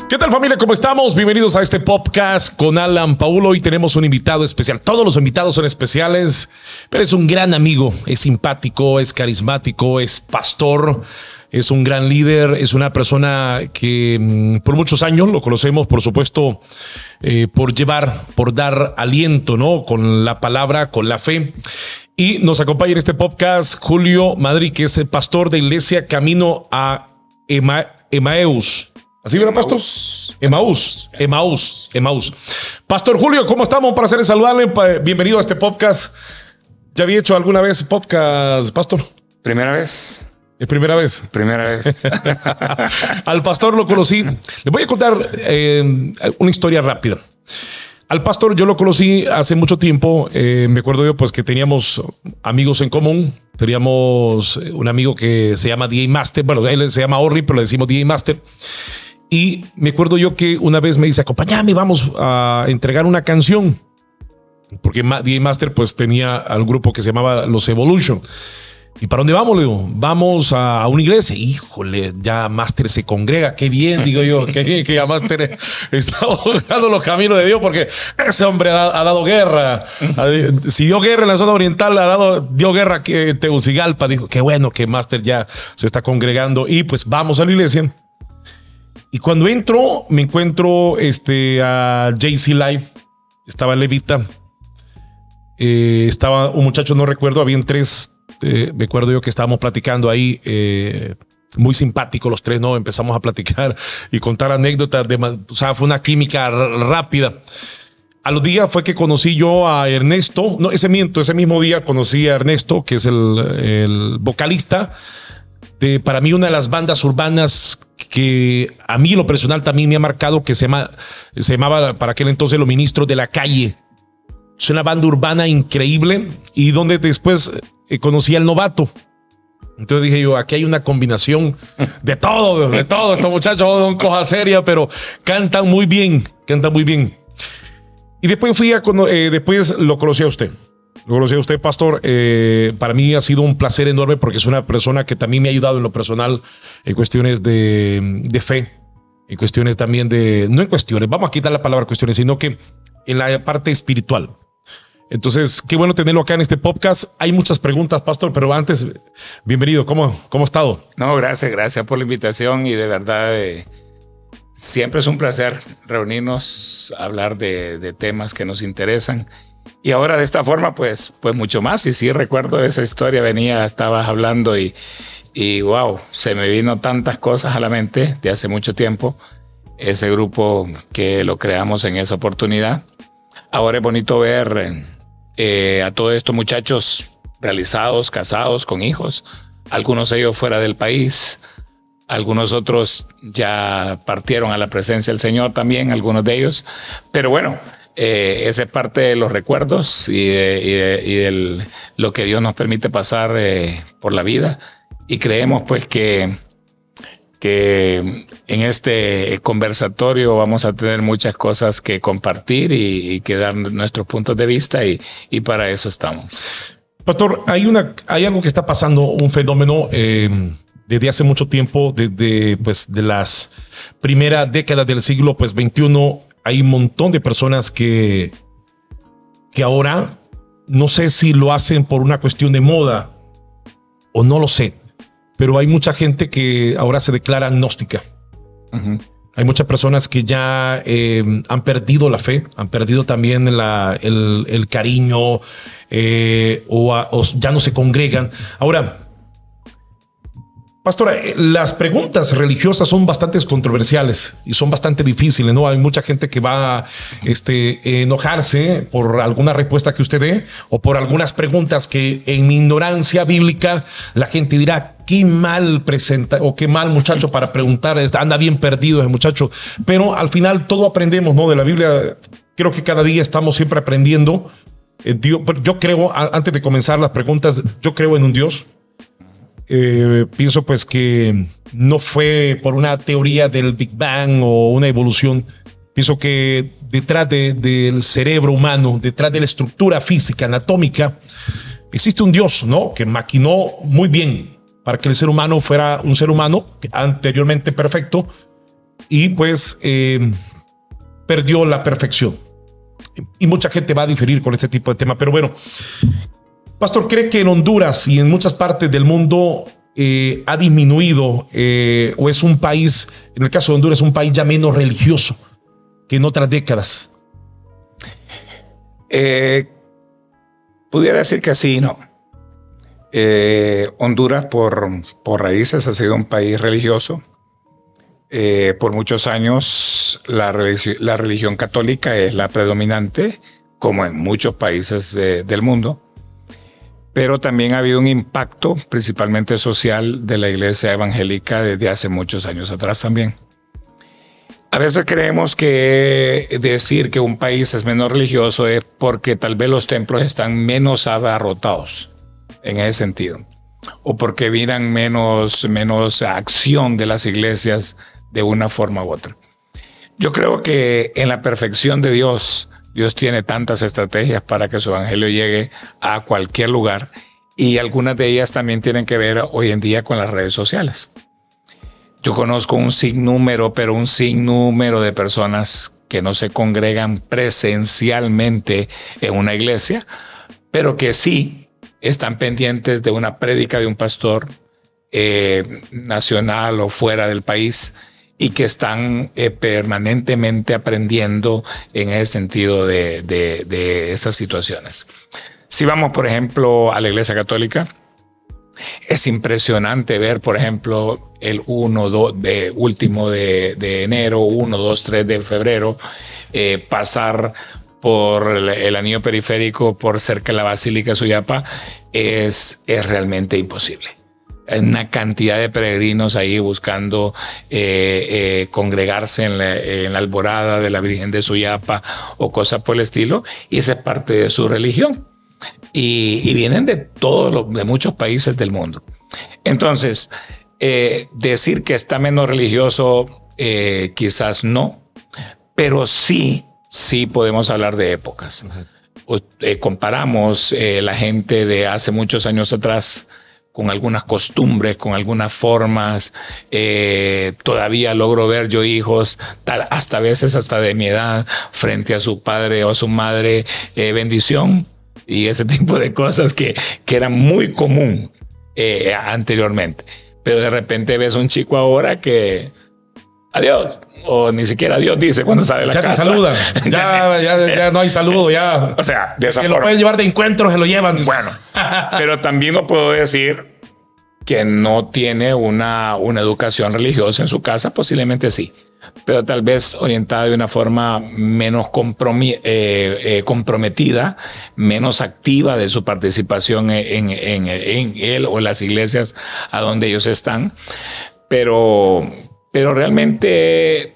¿Qué tal, familia? ¿Cómo estamos? Bienvenidos a este podcast con Alan Paulo. Hoy tenemos un invitado especial. Todos los invitados son especiales, pero es un gran amigo, es simpático, es carismático, es pastor, es un gran líder, es una persona que por muchos años lo conocemos, por supuesto, por dar aliento, ¿no? Con la palabra, con la fe. Y nos acompaña en este podcast Julio Madrid, que es el pastor de Iglesia Camino a Emaús. ¿Así verá, pastor? Emaús. Pastor Julio, ¿cómo estamos? Un placer saludarle. Bienvenido a este podcast. ¿Ya había hecho alguna vez podcast, pastor? Primera vez. ¿Es primera vez? Primera vez. Al pastor lo conocí. Le voy a contar una historia rápida. Al pastor yo lo conocí hace mucho tiempo. Me acuerdo yo pues que teníamos amigos en común. Teníamos un amigo que se llama DJ Master. Bueno, él se llama Orri, pero le decimos DJ Master. Y me acuerdo yo que una vez me dice, acompáñame, vamos a entregar una canción. Porque DJ Master pues tenía al grupo que se llamaba Los Evolution. ¿Y para dónde vamos? Le digo, vamos a una iglesia. Híjole, ya Master se congrega. Qué bien, digo yo, qué bien que ya Master está buscando los caminos de Dios, porque ese hombre ha dado guerra. Si dio guerra en la zona oriental, dio guerra en Tegucigalpa. Dijo, qué bueno que Master ya se está congregando. Y pues vamos a la iglesia. Y cuando entro, me encuentro a JC Live. Estaba Levita. Estaba un muchacho, no recuerdo, habían tres. Me acuerdo yo que estábamos platicando ahí, muy simpáticos los tres, ¿no? Empezamos a platicar y contar anécdotas. O sea, fue una química rápida. A los días fue que conocí yo a Ernesto. No, ese mismo día conocí a Ernesto, que es el vocalista de, para mí, una de las bandas urbanas que a mí, lo personal, también me ha marcado, que se llamaba para aquel entonces Los Ministros de la Calle. Es una banda urbana increíble y donde después conocí al Novato. Entonces dije yo, aquí hay una combinación de todo. Estos muchachos son cosas serias, pero cantan muy bien. Y después después lo conocí a usted. Lo conocí a usted, pastor. Para mí ha sido un placer enorme porque es una persona que también me ha ayudado en lo personal en cuestiones de fe, en cuestiones también no en cuestiones, vamos a quitar la palabra cuestiones, sino que en la parte espiritual. Entonces, qué bueno tenerlo acá en este podcast. Hay muchas preguntas, pastor, pero antes, bienvenido. ¿Cómo ha estado? No, gracias por la invitación y de verdad siempre es un placer reunirnos, hablar de temas que nos interesan. Y ahora de esta forma, pues mucho más. Y sí recuerdo esa historia, estabas hablando y wow, se me vino tantas cosas a la mente de hace mucho tiempo. Ese grupo que lo creamos en esa oportunidad. Ahora es bonito ver a todos estos muchachos realizados, casados, con hijos. Algunos de ellos fuera del país. Algunos otros ya partieron a la presencia del Señor también, algunos de ellos. Pero bueno, esa es parte de los recuerdos y de lo que Dios nos permite pasar por la vida. Y creemos pues que en este conversatorio vamos a tener muchas cosas que compartir y que dar nuestros puntos de vista y para eso estamos. Pastor, hay algo que está pasando, un fenómeno desde hace mucho tiempo, desde de las primeras décadas del siglo XXI. Hay un montón de personas que ahora no sé si lo hacen por una cuestión de moda o no lo sé. Pero hay mucha gente que ahora se declara agnóstica. Uh-huh. Hay muchas personas que ya han perdido la fe, han perdido también el cariño o ya no se congregan. Ahora, pastora, las preguntas religiosas son bastante controversiales y son bastante difíciles, ¿no? Hay mucha gente que va a enojarse por alguna respuesta que usted dé o por algunas preguntas que en mi ignorancia bíblica la gente dirá, qué mal presenta o qué mal muchacho para preguntar, anda bien perdido ese muchacho. Pero al final todo aprendemos, ¿no? De la Biblia. Creo que cada día estamos siempre aprendiendo. Dios, yo creo, antes de comenzar las preguntas, yo creo en un Dios. Pienso pues que no fue por una teoría del Big Bang o una evolución. Pienso que detrás del cerebro humano, detrás de la estructura física, anatómica, existe un Dios, ¿no? Que maquinó muy bien para que el ser humano fuera un ser humano anteriormente perfecto, y pues perdió la perfección. Y mucha gente va a diferir con este tipo de tema. Pero bueno, Pastor, ¿cree que en Honduras y en muchas partes del mundo ha disminuido o es un país, en el caso de Honduras, un país ya menos religioso que en otras décadas? Pudiera decir que sí y no. Honduras por raíces ha sido un país religioso. Por muchos años la religión católica es la predominante, como en muchos países del mundo, pero también ha habido un impacto principalmente social de la iglesia evangélica desde hace muchos años atrás también. A veces creemos que decir que un país es menos religioso es porque tal vez los templos están menos abarrotados en ese sentido, o porque miran menos acción de las iglesias de una forma u otra. Yo creo que en la perfección de Dios tiene tantas estrategias para que su evangelio llegue a cualquier lugar, y algunas de ellas también tienen que ver hoy en día con las redes sociales. Yo conozco un sinnúmero de personas que no se congregan presencialmente en una iglesia, pero que sí están pendientes de una prédica de un pastor nacional o fuera del país, y que están permanentemente aprendiendo en ese sentido de estas situaciones. Si vamos, por ejemplo, a la Iglesia Católica, es impresionante ver, por ejemplo, el último de enero, 1, 2, 3 de febrero, pasar por el anillo periférico por cerca de la Basílica de Suyapa es realmente imposible. Hay una cantidad de peregrinos ahí buscando congregarse en la alborada de la Virgen de Suyapa o cosas por el estilo, y esa es parte de su religión. Y vienen de muchos países del mundo. Entonces, decir que está menos religioso, quizás no, pero sí podemos hablar de épocas. Comparamos la gente de hace muchos años atrás con algunas costumbres, con algunas formas. Todavía logro ver yo hijos, hasta veces hasta de mi edad, frente a su padre o a su madre, bendición, y ese tipo de cosas que era muy común anteriormente. Pero de repente ves un chico ahora que adiós, o ni siquiera adiós dice cuando sale de la casa. Ya te saludan, ya no hay saludo, ya. O sea, de esa forma. Lo pueden llevar de encuentro, se lo llevan. Bueno, pero también no puedo decir que no tiene una educación religiosa en su casa, posiblemente sí, pero tal vez orientada de una forma menos comprometida, menos activa de su participación en él o las iglesias a donde ellos están. Pero realmente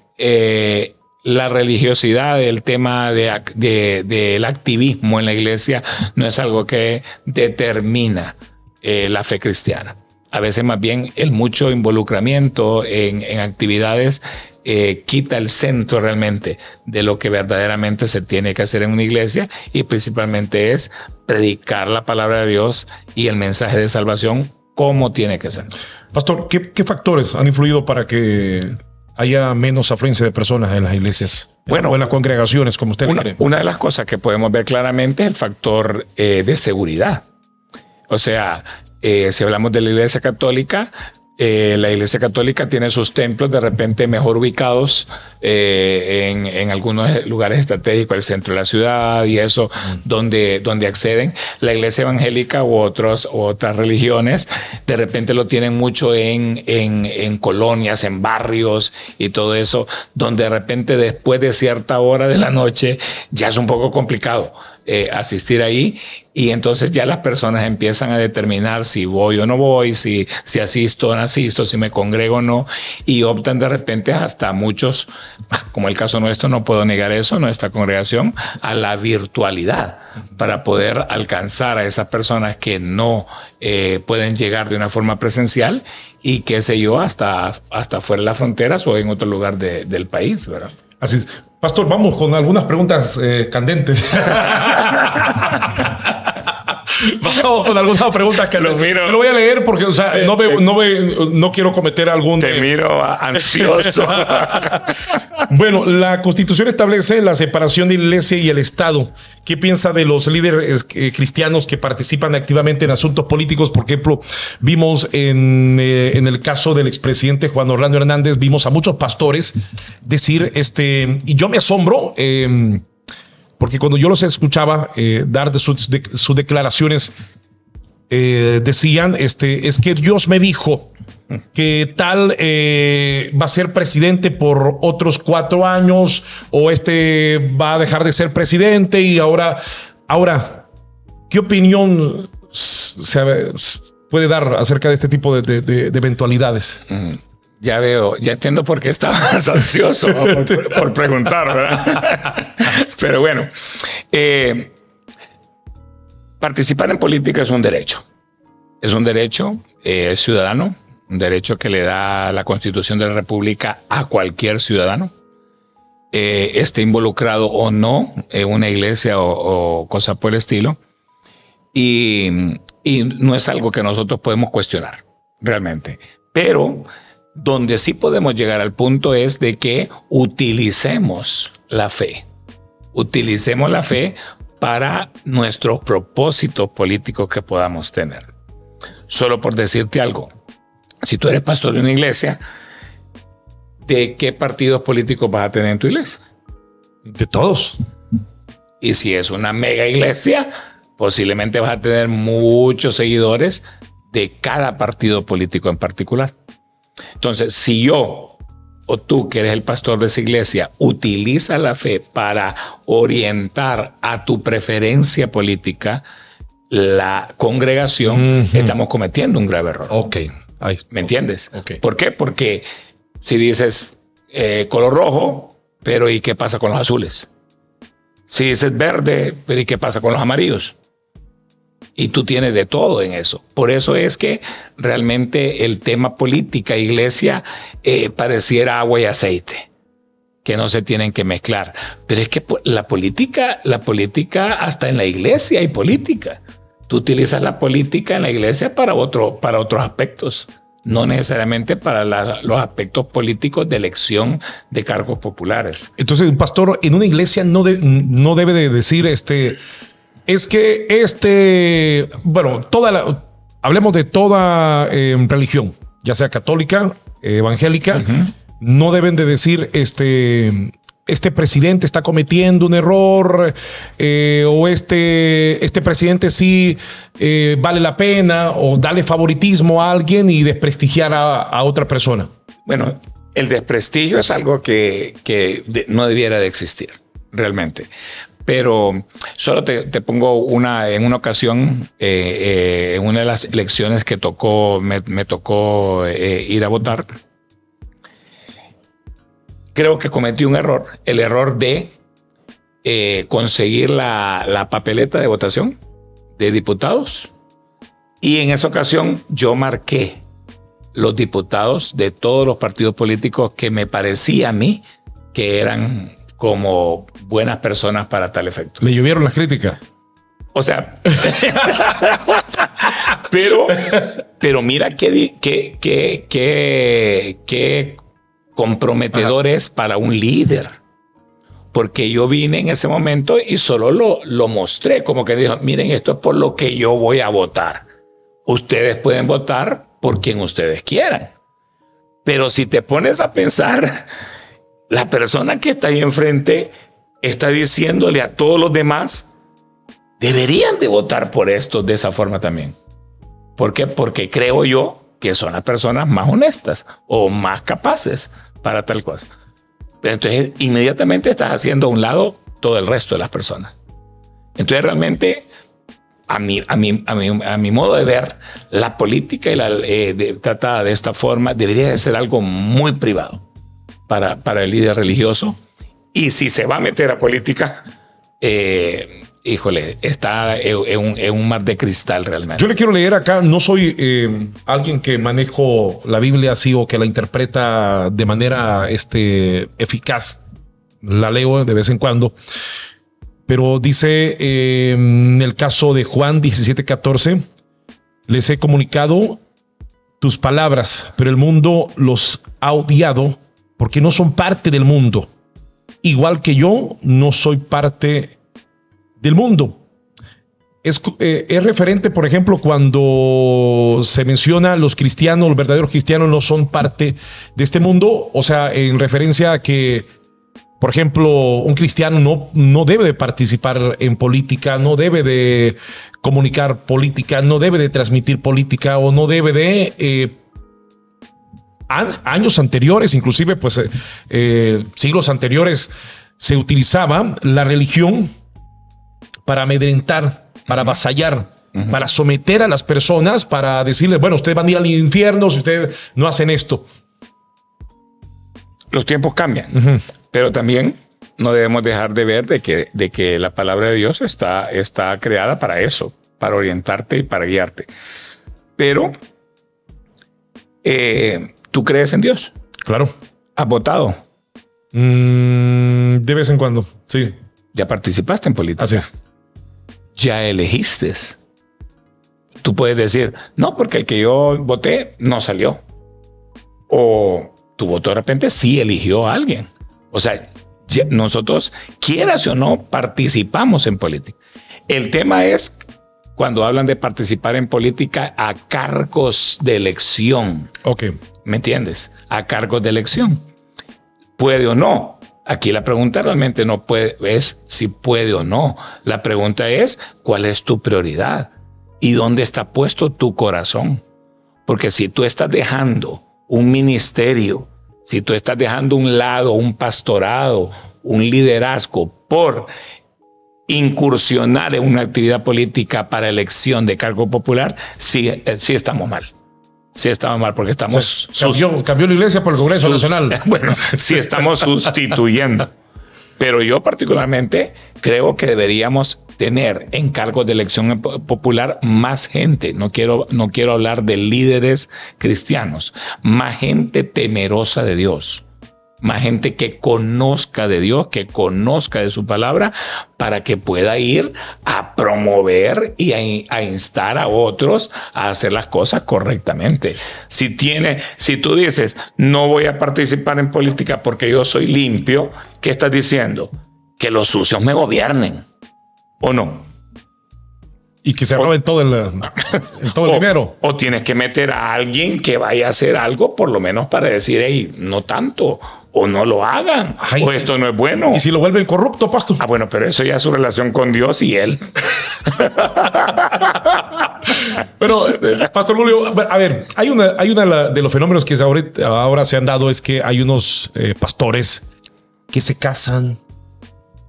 la religiosidad, el tema del activismo en la iglesia no es algo que determina la fe cristiana. A veces más bien el mucho involucramiento en actividades quita el centro realmente de lo que verdaderamente se tiene que hacer en una iglesia, y principalmente es predicar la palabra de Dios y el mensaje de salvación como tiene que ser. Pastor, ¿qué factores han influido para que haya menos afluencia de personas en las iglesias? Bueno, o en las congregaciones, como usted cree. Una de las cosas que podemos ver claramente es el factor de seguridad. O sea, si hablamos de la Iglesia Católica, la Iglesia Católica tiene sus templos de repente mejor ubicados en algunos lugares estratégicos, el centro de la ciudad y eso, donde acceden. La Iglesia Evangélica u otras religiones de repente lo tienen mucho en colonias, en barrios y todo eso, donde de repente después de cierta hora de la noche ya es un poco complicado asistir ahí, y entonces ya las personas empiezan a determinar si voy o no voy, si asisto o no asisto, si me congrego o no, y optan de repente hasta muchos, como el caso nuestro, no puedo negar eso, nuestra congregación, a la virtualidad para poder alcanzar a esas personas que no pueden llegar de una forma presencial, y qué sé yo, hasta fuera de las fronteras o en otro lugar del país, ¿verdad? Así es. Pastor, vamos con algunas preguntas candentes. Vamos con algunas preguntas que lo voy a leer porque, o sea, no quiero cometer algún... Te miro ansioso. Bueno, la Constitución establece la separación de la Iglesia y el Estado. ¿Qué piensa de los líderes cristianos que participan activamente en asuntos políticos? Por ejemplo, vimos en el caso del expresidente Juan Orlando Hernández, vimos a muchos pastores decir, y yo me asombro, porque cuando yo los escuchaba dar de sus declaraciones, decían, es que Dios me dijo que tal va a ser presidente por otros 4 años, o va a dejar de ser presidente, y ahora, ¿qué opinión se puede dar acerca de este tipo de eventualidades? Ya veo, ya entiendo por qué estabas ansioso por preguntar, ¿verdad? Pero bueno, participar en política es un derecho. Es un derecho ciudadano, un derecho que le da la Constitución de la República a cualquier ciudadano, esté involucrado o no en una iglesia o cosa por el estilo. Y no es algo que nosotros podemos cuestionar, realmente. Pero donde sí podemos llegar al punto es de que utilicemos la fe. Utilicemos la fe para nuestros propósitos políticos que podamos tener. Solo por decirte algo, si tú eres pastor de una iglesia, ¿de qué partidos políticos vas a tener en tu iglesia? De todos. Y si es una mega iglesia, posiblemente vas a tener muchos seguidores de cada partido político en particular. Entonces, si yo o tú, que eres el pastor de esa iglesia, utiliza la fe para orientar a tu preferencia política la congregación, estamos cometiendo un grave error. Ok. ¿Me entiendes? Okay. ¿Por qué? Porque si dices color rojo, pero ¿y qué pasa con los azules? Si dices verde, pero ¿y qué pasa con los amarillos? Y tú tienes de todo en eso. Por eso es que realmente el tema política, iglesia, pareciera agua y aceite, que no se tienen que mezclar. Pero es que la política, hasta en la iglesia hay política. Tú utilizas la política en la iglesia para otros aspectos, no necesariamente para los aspectos políticos de elección de cargos populares. Entonces, un pastor en una iglesia no debe de decir es que bueno, hablemos de toda religión, ya sea católica, evangélica, no deben de decir este presidente está cometiendo un error, o este presidente sí vale la pena, o darle favoritismo a alguien y desprestigiar a otra persona. Bueno, el desprestigio es algo que no debiera de existir, realmente. Pero solo te pongo en una ocasión, en una de las elecciones que me tocó ir a votar. Creo que cometí un error, el error de conseguir la papeleta de votación de diputados. Y en esa ocasión yo marqué los diputados de todos los partidos políticos que me parecía a mí que eran como buenas personas para tal efecto. ¿Le llovieron las críticas? O sea, pero mira qué comprometedor es para un líder. Porque yo vine en ese momento y solo lo mostré, como que dijo, miren, esto es por lo que yo voy a votar. Ustedes pueden votar por quien ustedes quieran. Pero si te pones a pensar, la persona que está ahí enfrente está diciéndole a todos los demás, deberían de votar por esto de esa forma también. ¿Por qué? Porque creo yo que son las personas más honestas o más capaces para tal cosa. Pero entonces inmediatamente estás haciendo a un lado todo el resto de las personas. Entonces realmente a mi modo de ver, la política tratada de esta forma debería de ser algo muy privado para el líder religioso. Y si se va a meter a política, híjole, está en un mar de cristal realmente. Yo le quiero leer acá, no soy alguien que manejo la Biblia así o que la interpreta de manera eficaz. La leo de vez en cuando. Pero dice en el caso de Juan 17:14, les he comunicado tus palabras, pero el mundo los ha odiado porque no son parte del mundo, igual que yo no soy parte del mundo. Es referente, por ejemplo, cuando se menciona los cristianos, los verdaderos cristianos no son parte de este mundo, o sea, en referencia a que, por ejemplo, un cristiano no debe de participar en política, no debe de comunicar política, no debe de transmitir política, o no debe de... años anteriores, inclusive pues siglos anteriores, se utilizaba la religión para amedrentar, para avasallar, para someter a las personas, para decirles, bueno, ustedes van a ir al infierno si ustedes no hacen esto. Los tiempos cambian, pero también no debemos dejar de ver de que la palabra de Dios está creada para eso, para orientarte y para guiarte. Pero ¿tú crees en Dios? Claro. ¿Has votado? De vez en cuando, sí. ¿Ya participaste en política? Así es. ¿Ya elegiste? Tú puedes decir, no, porque el que yo voté no salió. O tu voto de repente sí eligió a alguien. O sea, nosotros, quieras o no, participamos en política. El tema es cuando hablan de participar en política a cargos de elección. Ok. ¿Me entiendes? A cargos de elección. ¿Puede o no? Aquí la pregunta realmente no es si puede o no. La pregunta es, ¿cuál es tu prioridad? ¿Y dónde está puesto tu corazón? Porque si tú estás dejando un ministerio, si tú estás dejando un lado, un pastorado, un liderazgo por incursionar en una actividad política para elección de cargo popular, sí estamos mal. Sí estamos mal porque estamos... Cambió la iglesia por el Congreso Nacional. Bueno, sí estamos sustituyendo. Pero yo particularmente creo que deberíamos tener en cargos de elección popular más gente. No quiero hablar de líderes cristianos. Más gente temerosa de Dios. Más gente que conozca de Dios, que conozca de su palabra, para que pueda ir a promover y a instar a otros a hacer las cosas correctamente. Si tú dices, no voy a participar en política porque yo soy limpio, ¿qué estás diciendo? Que los sucios me gobiernen, ¿o no? Y que se roben todo el dinero. O tienes que meter a alguien que vaya a hacer algo, por lo menos para decir, hey, no tanto, o no lo hagan, o esto no es bueno. ¿Y si lo vuelven corrupto, pastor? Ah, bueno, pero eso ya es su relación con Dios y él. Pero, Pastor Julio, a ver, hay una de los fenómenos que ahora se han dado es que hay unos pastores que se casan,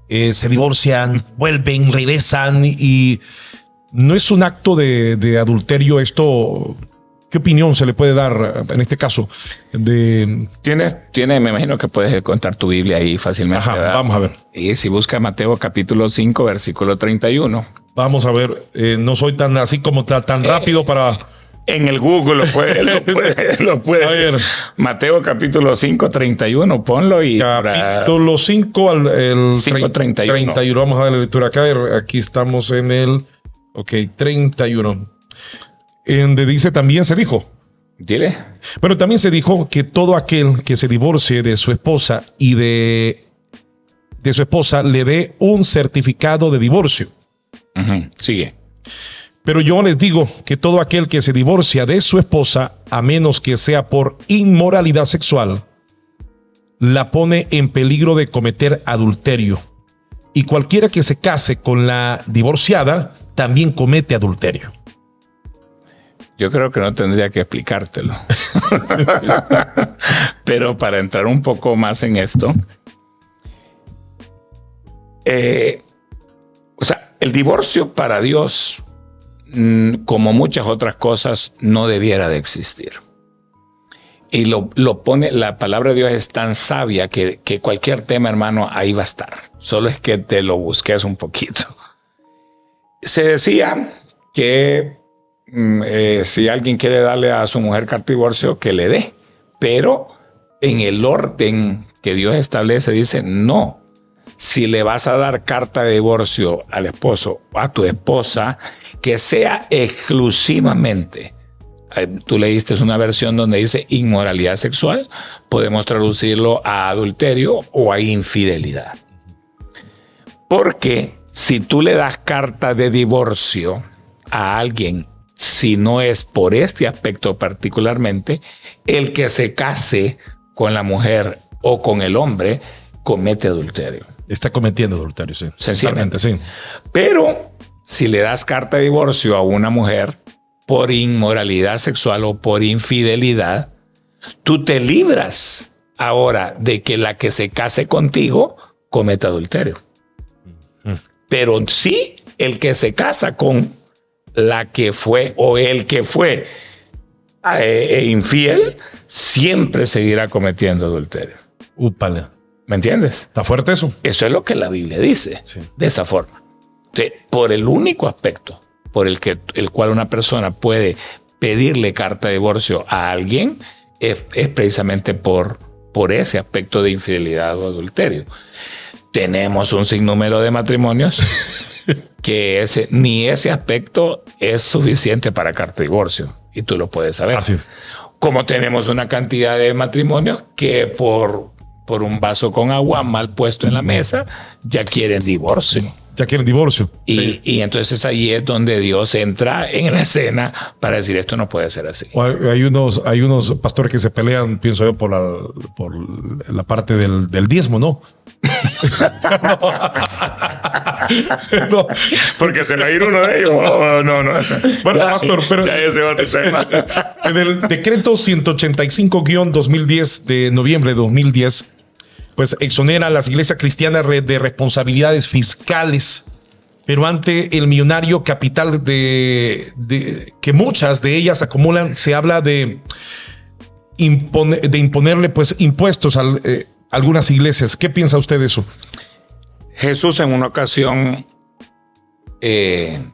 se divorcian, vuelven, regresan y no es un acto de adulterio esto. ¿Qué opinión se le puede dar en este caso? Me imagino que puedes encontrar tu Biblia ahí fácilmente. Ajá, vamos a ver. Y si busca Mateo capítulo 5, versículo 31. Vamos a ver, no soy tan así como tan rápido para... En el Google lo puede. A ver. Mateo capítulo 5, 31, ponlo y... Capítulo 5 al 5, 31. Vamos a dar la lectura acá. Aquí estamos en el... Ok, 31. Donde dice, también se dijo. Dile. Pero también se dijo que todo aquel que se divorcie de su esposa y de su esposa le dé un certificado de divorcio. Sigue. Pero yo les digo que todo aquel que se divorcia de su esposa, a menos que sea por inmoralidad sexual, la pone en peligro de cometer adulterio. Y cualquiera que se case con la divorciada también comete adulterio. Yo creo que no tendría que explicártelo. Pero para entrar un poco más en esto, el divorcio para Dios, como muchas otras cosas, no debiera de existir. Y lo pone, la palabra de Dios es tan sabia que cualquier tema, hermano, ahí va a estar. Solo es que te lo busques un poquito. Se decía que si alguien quiere darle a su mujer carta de divorcio, que le dé. Pero en el orden que Dios establece, dice no. si le vas a dar carta de divorcio al esposo o a tu esposa, que sea exclusivamente, tú leíste una versión donde dice inmoralidad sexual, podemos traducirlo a adulterio o a infidelidad. Porque si tú le das carta de divorcio a alguien, si no es por este aspecto particularmente, el que se case con la mujer o con el hombre comete adulterio. Está cometiendo adulterio, sí. Sencillamente, sí. Pero si le das carta de divorcio a una mujer por inmoralidad sexual o por infidelidad, tú te libras ahora de que la que se case contigo cometa adulterio. Pero sí, el que se casa con la que fue o el que fue infiel, siempre seguirá cometiendo adulterio. Úpale. ¿Me entiendes? ¿Está fuerte eso? Eso es lo que la Biblia dice, sí. De esa forma. Entonces, por el único aspecto por el cual una persona puede pedirle carta de divorcio a alguien es precisamente por ese aspecto de infidelidad o adulterio. Tenemos un sinnúmero de matrimonios que ni ese aspecto es suficiente para carta de divorcio, y tú lo puedes saber. Así es. Como tenemos una cantidad de matrimonios que por un vaso con agua mal puesto en la mesa ya quieren divorcio. Ya quieren divorcio. Y entonces ahí es donde Dios entra en la escena para decir esto no puede ser así. Hay unos pastores que se pelean, pienso yo, por la parte del diezmo, ¿no? No. Porque se va a ir uno de ellos. No. Bueno, pastor, pero ya ese otro tema. En el decreto 185-2010 de noviembre de 2010, pues exonera a las iglesias cristianas de responsabilidades fiscales, pero ante el millonario capital que muchas de ellas acumulan, se habla de imponerle pues impuestos a algunas iglesias. ¿Qué piensa usted de eso? Jesús en una ocasión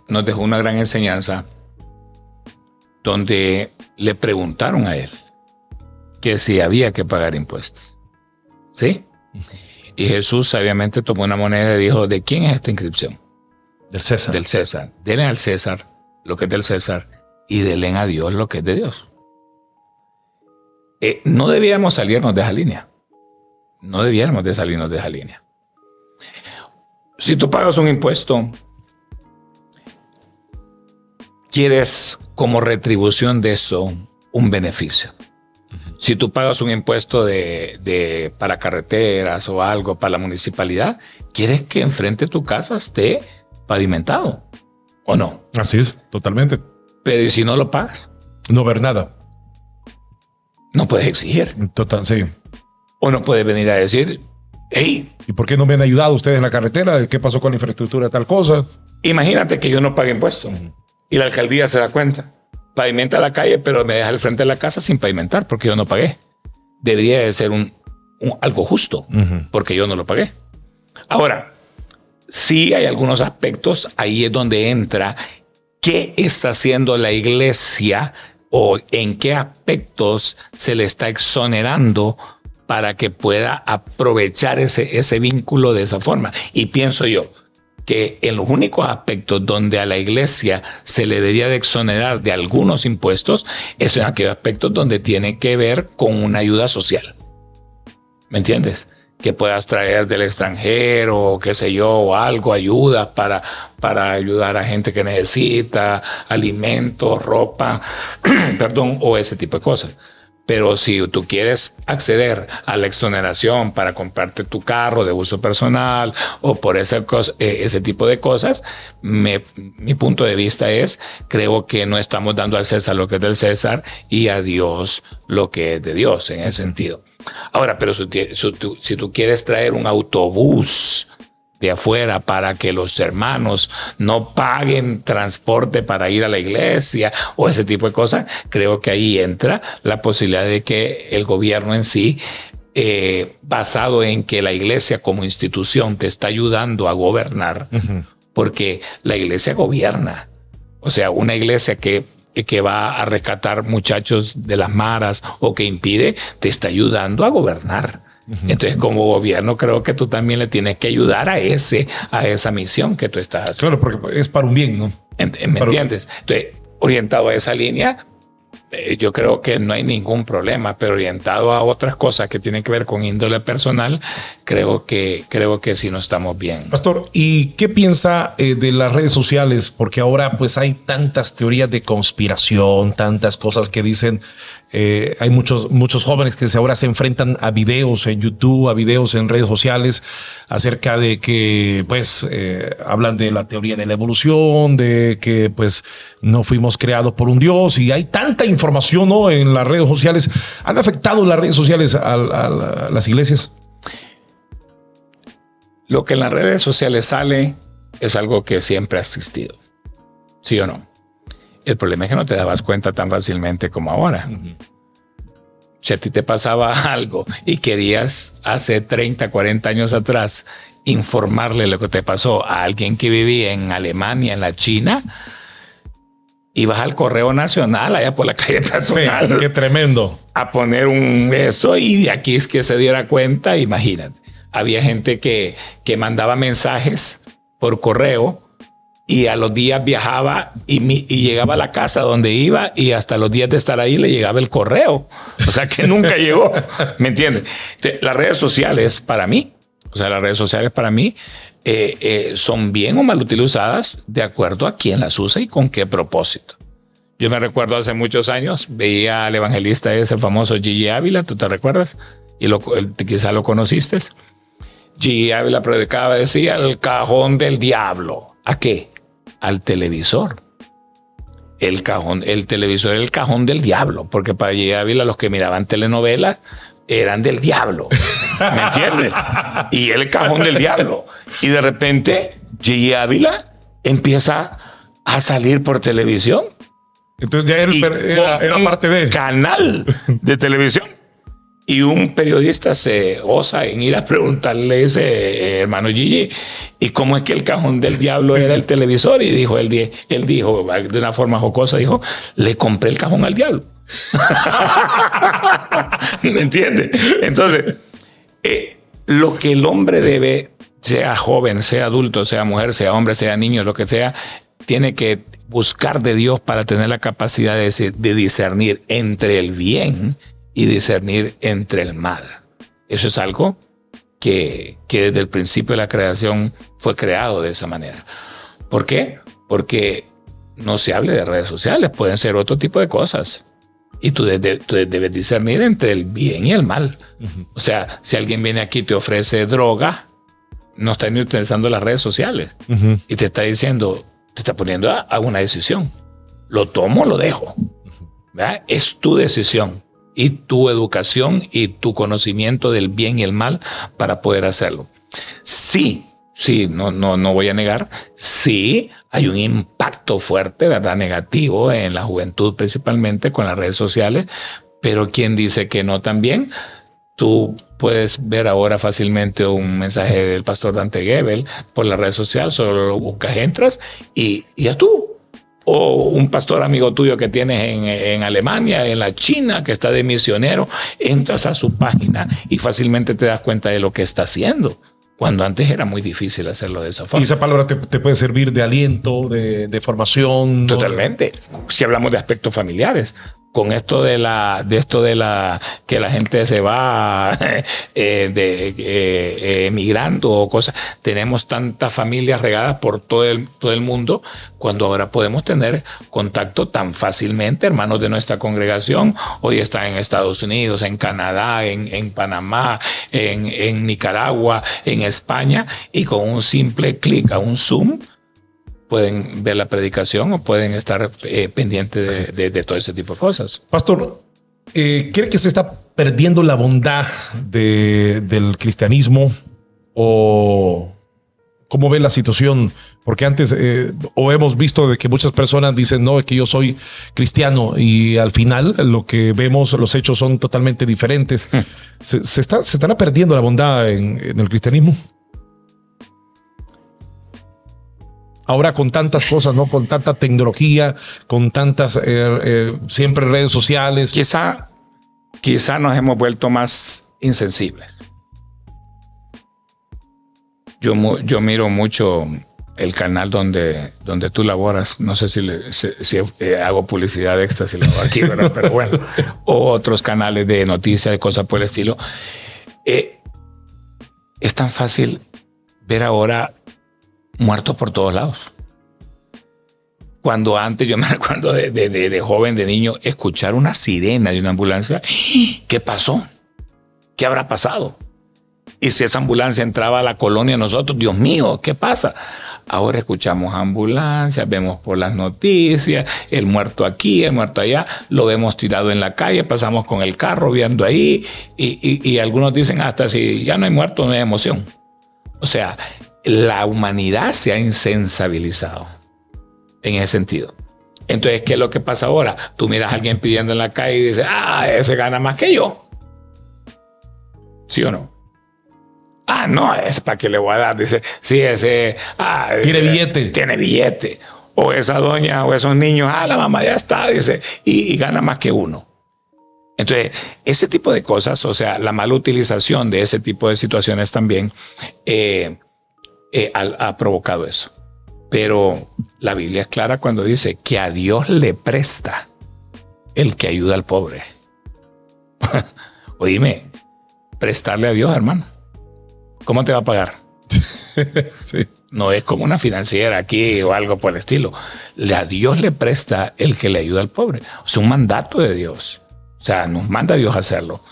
nos dejó una gran enseñanza donde le preguntaron a él que si había que pagar impuestos. ¿Sí? Y Jesús sabiamente tomó una moneda y dijo, ¿de quién es esta inscripción? Del César. Del César. Denle al César lo que es del César y denle a Dios lo que es de Dios. No debíamos salirnos de esa línea. No debiéramos de salirnos de esa línea. Si tú pagas un impuesto, quieres como retribución de eso un beneficio. Si tú pagas un impuesto para carreteras o algo para la municipalidad, quieres que enfrente de tu casa esté pavimentado, ¿o no? Así es, totalmente. Pero ¿y si no lo pagas? No ver nada. No puedes exigir. Total, sí. O no puedes venir a decir, hey, ¿y por qué no me han ayudado ustedes en la carretera? ¿Qué pasó con la infraestructura de tal cosa? Imagínate que yo no pague impuestos y la alcaldía se da cuenta. Pavimenta la calle, pero me deja el frente de la casa sin pavimentar porque yo no pagué. Debería de ser algo justo porque yo no lo pagué. Ahora, sí hay algunos aspectos, ahí es donde entra qué está haciendo la iglesia o en qué aspectos se le está exonerando para que pueda aprovechar ese vínculo de esa forma. Y pienso yo que en los únicos aspectos donde a la iglesia se le debería de exonerar de algunos impuestos es en aquellos aspectos donde tiene que ver con una ayuda social. ¿Me entiendes? Que puedas traer del extranjero, qué sé yo, o algo, ayudas para ayudar a gente que necesita alimentos, ropa, perdón, o ese tipo de cosas. Pero si tú quieres acceder a la exoneración para comprarte tu carro de uso personal o por ese tipo de cosas, mi punto de vista es, creo que no estamos dando al César lo que es del César y a Dios lo que es de Dios en ese sentido. Ahora, pero si tú quieres traer un autobús de afuera para que los hermanos no paguen transporte para ir a la iglesia o ese tipo de cosas, creo que ahí entra la posibilidad de que el gobierno en sí, basado en que la iglesia como institución te está ayudando a gobernar, porque la iglesia gobierna. O sea, una iglesia que va a rescatar muchachos de las maras o que impide, te está ayudando a gobernar. Entonces, como gobierno, creo que tú también le tienes que ayudar a esa misión que tú estás haciendo. Claro, porque es para un bien, ¿no? ¿Me entiendes? Entonces, orientado a esa línea, yo creo que no hay ningún problema, pero orientado a otras cosas que tienen que ver con índole personal, creo que sí no estamos bien. Pastor, ¿y qué piensa de las redes sociales? Porque ahora pues hay tantas teorías de conspiración, tantas cosas que dicen, hay muchos jóvenes que ahora se enfrentan a videos en YouTube, a videos en redes sociales acerca de que pues hablan de la teoría de la evolución, de que pues no fuimos creados por un Dios, y hay tanta información, ¿no?, en las redes sociales. ¿Han afectado las redes sociales a las iglesias? Lo que en las redes sociales sale es algo que siempre ha existido, ¿sí o no? El problema es que no te dabas cuenta tan fácilmente como ahora. Si a ti te pasaba algo y querías hace 30, 40 años atrás informarle lo que te pasó a alguien que vivía en Alemania, en la China, ibas al Correo Nacional, allá por la calle Peatonal. Sí, qué tremendo. A poner esto, y de aquí es que se diera cuenta, imagínate. Había gente que mandaba mensajes por correo y a los días viajaba y llegaba a la casa donde iba, y hasta los días de estar ahí le llegaba el correo. O sea que nunca llegó, ¿me entiendes? Entonces, las redes sociales para mí, son bien o mal utilizadas de acuerdo a quién las usa y con qué propósito. Yo me recuerdo hace muchos años, veía al evangelista ese famoso Gigi Ávila, ¿tú te recuerdas? Y quizá lo conociste. Gigi Ávila predicaba, decía, el cajón del diablo. ¿A qué? Al televisor. El televisor era el cajón del diablo, porque para Gigi Ávila los que miraban telenovelas eran del diablo, ¿me entiendes? Y el cajón del diablo. Y de repente Gigi Ávila empieza a salir por televisión. Entonces ya era parte de canal de televisión. Y un periodista se osa en ir a preguntarle a ese hermano Gigi, ¿y cómo es que el cajón del diablo era el televisor? Y dijo, él dijo de una forma jocosa, dijo, le compré el cajón al diablo. ¿Me entiendes? Entonces, lo que el hombre debe, sea joven, sea adulto, sea mujer, sea hombre, sea niño, lo que sea, tiene que buscar de Dios para tener la capacidad de discernir entre el bien y discernir entre el mal. Eso es algo que desde el principio de la creación fue creado de esa manera. ¿Por qué? Porque no se hable de redes sociales, pueden ser otro tipo de cosas. Y tú debes discernir entre el bien y el mal. O sea, si alguien viene aquí y te ofrece droga, no está ni utilizando las redes sociales. Y te está diciendo, te está poniendo a una decisión. Lo tomo o lo dejo. ¿Verdad? Es tu decisión y tu educación y tu conocimiento del bien y el mal para poder hacerlo. Sí, no voy a negar, sí hay un impacto fuerte, ¿verdad?, negativo en la juventud, principalmente con las redes sociales, pero ¿quién dice que no también? Tú puedes ver ahora fácilmente un mensaje del pastor Dante Gebel por la red social, solo lo buscas, entras y ya tú. O un pastor amigo tuyo que tienes en Alemania, en la China, que está de misionero, entras a su página y fácilmente te das cuenta de lo que está haciendo, cuando antes era muy difícil hacerlo de esa forma. Y esa palabra te puede servir de aliento, de formación. Totalmente. Si hablamos de aspectos familiares, con esto de que la gente se va emigrando o cosas, tenemos tantas familias regadas por todo el mundo, cuando ahora podemos tener contacto tan fácilmente. Hermanos de nuestra congregación hoy están en Estados Unidos, en Canadá, en Panamá, en Nicaragua, en España, y con un simple clic a un Zoom pueden ver la predicación o pueden estar pendientes de todo ese tipo de cosas. Pastor, ¿cree que se está perdiendo la bondad del cristianismo? ¿O cómo ve la situación? Porque antes o hemos visto de que muchas personas dicen, no, es que yo soy cristiano, y al final lo que vemos, los hechos son totalmente diferentes. ¿Se estará perdiendo la bondad en el cristianismo? Ahora con tantas cosas, ¿no? Con tanta tecnología, con tantas siempre redes sociales. Quizá nos hemos vuelto más insensibles. Yo miro mucho el canal donde tú laboras. No sé si hago publicidad extra si lo hago aquí, ¿verdad? Pero bueno. O otros canales de noticias, de cosas por el estilo. Es tan fácil ver ahora muertos por todos lados. Cuando antes, yo me recuerdo de joven, de niño, escuchar una sirena de una ambulancia. ¿Qué pasó? ¿Qué habrá pasado? Y si esa ambulancia entraba a la colonia, nosotros, Dios mío, ¿qué pasa? Ahora escuchamos ambulancias, vemos por las noticias, el muerto aquí, el muerto allá, lo vemos tirado en la calle, pasamos con el carro viendo ahí, y algunos dicen hasta si ya no hay muerto, no hay emoción. O sea, la humanidad se ha insensibilizado en ese sentido. Entonces, ¿qué es lo que pasa ahora? Tú miras a alguien pidiendo en la calle y dices, ese gana más que yo. ¿Sí o no? No, es para que le voy a dar. Dice, sí, ese... tiene billete. Tiene billete. O esa doña o esos niños, la mamá ya está, dice, y gana más que uno. Entonces, ese tipo de cosas, o sea, la mala utilización de ese tipo de situaciones también ha provocado eso. Pero la Biblia es clara cuando dice que a Dios le presta el que ayuda al pobre. Oíme, prestarle a Dios, hermano. ¿Cómo te va a pagar? Sí. No es como una financiera aquí o algo por el estilo. A Dios le presta el que le ayuda al pobre. Es un mandato de Dios. O sea, nos manda Dios a hacerlo.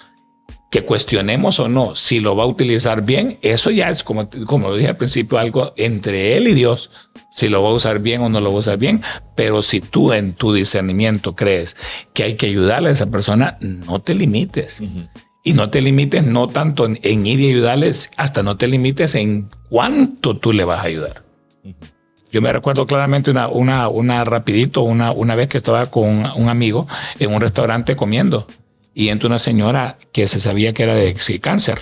Que cuestionemos o no, si lo va a utilizar bien, eso ya es, como dije al principio, algo entre él y Dios. Si lo va a usar bien o no lo va a usar bien. Pero si tú en tu discernimiento crees que hay que ayudarle a esa persona, no te limites. Uh-huh. Y no te limites no tanto en ir y ayudarles, hasta no te limites en cuánto tú le vas a ayudar. Uh-huh. Yo me recuerdo claramente una vez que estaba con un amigo en un restaurante comiendo y entra una señora que se sabía que era de cáncer,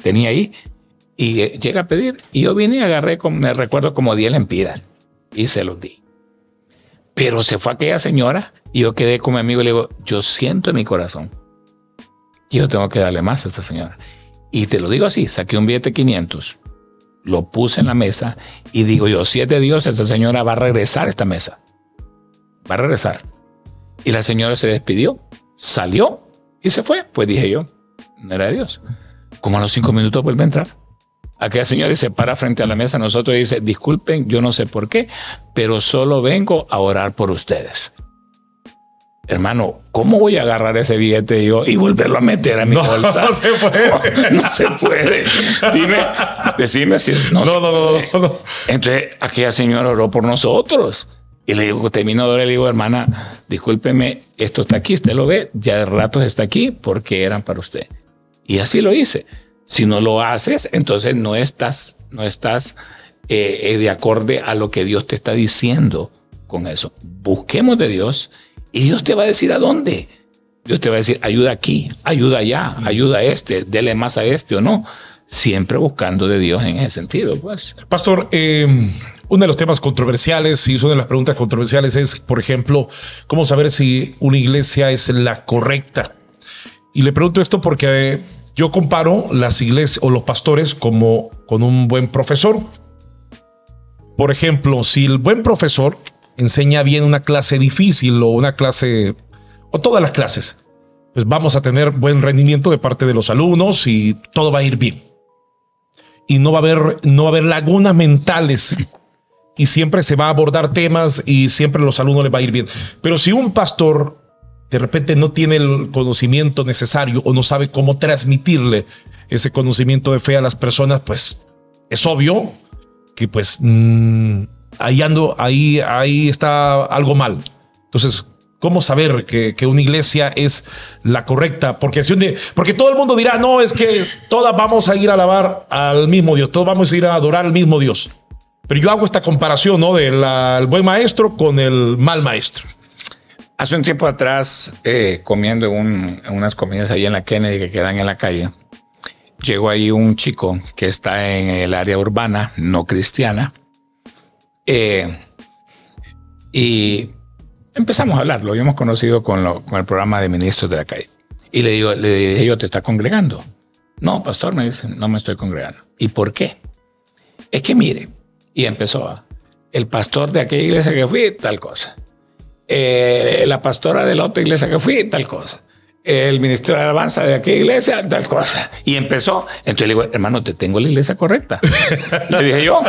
tenía ahí, y llega a pedir, y yo vine y agarré, me recuerdo, como 10 lempiras y se los di. Pero se fue aquella señora y yo quedé con mi amigo y le digo, yo siento en mi corazón que yo tengo que darle más a esta señora. Y te lo digo así, saqué un billete de 500, lo puse en la mesa y digo yo, si es de Dios, esta señora va a regresar a esta mesa. Va a regresar. Y la señora se despidió, salió y se fue. Pues dije yo, no era de Dios. Como a los 5 minutos vuelve a entrar. Aquella señora se para frente a la mesa, nosotros dice, disculpen, yo no sé por qué, pero solo vengo a orar por ustedes. Hermano, ¿cómo voy a agarrar ese billete yo y volverlo a meter a mi bolsa? No se puede. No se puede. Decime si no. Entonces, aquella señora oró por nosotros. Y le digo, termino de orar, le digo, hermana, discúlpeme, esto está aquí, usted lo ve, ya de ratos está aquí porque eran para usted. Y así lo hice. Si no lo haces, entonces no estás de acorde a lo que Dios te está diciendo con eso. Busquemos de Dios. Y Dios te va a decir a dónde. Dios te va a decir, ayuda aquí, ayuda allá, ayuda a este, dele más a este o no. Siempre buscando de Dios en ese sentido, pues. Pastor, uno de los temas controversiales y una de las preguntas controversiales es, por ejemplo, ¿cómo saber si una iglesia es la correcta? Y le pregunto esto porque yo comparo las iglesias o los pastores como con un buen profesor. Por ejemplo, si el buen profesor enseña bien una clase difícil o una clase, o todas las clases, pues vamos a tener buen rendimiento de parte de los alumnos y todo va a ir bien. Y no va a haber lagunas mentales y siempre se va a abordar temas y siempre a los alumnos les va a ir bien. Pero si un pastor de repente no tiene el conocimiento necesario o no sabe cómo transmitirle ese conocimiento de fe a las personas, pues es obvio que pues ahí está algo mal. Entonces, ¿cómo saber que una iglesia es la correcta? Porque todo el mundo dirá, no, es que todas vamos a ir a alabar al mismo Dios, todos vamos a ir a adorar al mismo Dios. Pero yo hago esta comparación, ¿no? Del buen maestro con el mal maestro. Hace un tiempo atrás, comiendo en unas comidas ahí en la Kennedy que quedan en la calle, llegó ahí un chico que está en el área urbana, no cristiana, y empezamos a hablar. Lo habíamos conocido con el programa de ministros de la calle. Y le dije yo, ¿te estás congregando? No, pastor, me dice, no me estoy congregando. ¿Y por qué? es que mire, y empezó, el pastor de aquella iglesia que fui, tal cosa. La pastora de la otra iglesia que fui, tal cosa. El ministerio de alabanza de aquella iglesia, tal cosa. Y empezó. Entonces le digo, hermano, te tengo la iglesia correcta. Le dije yo.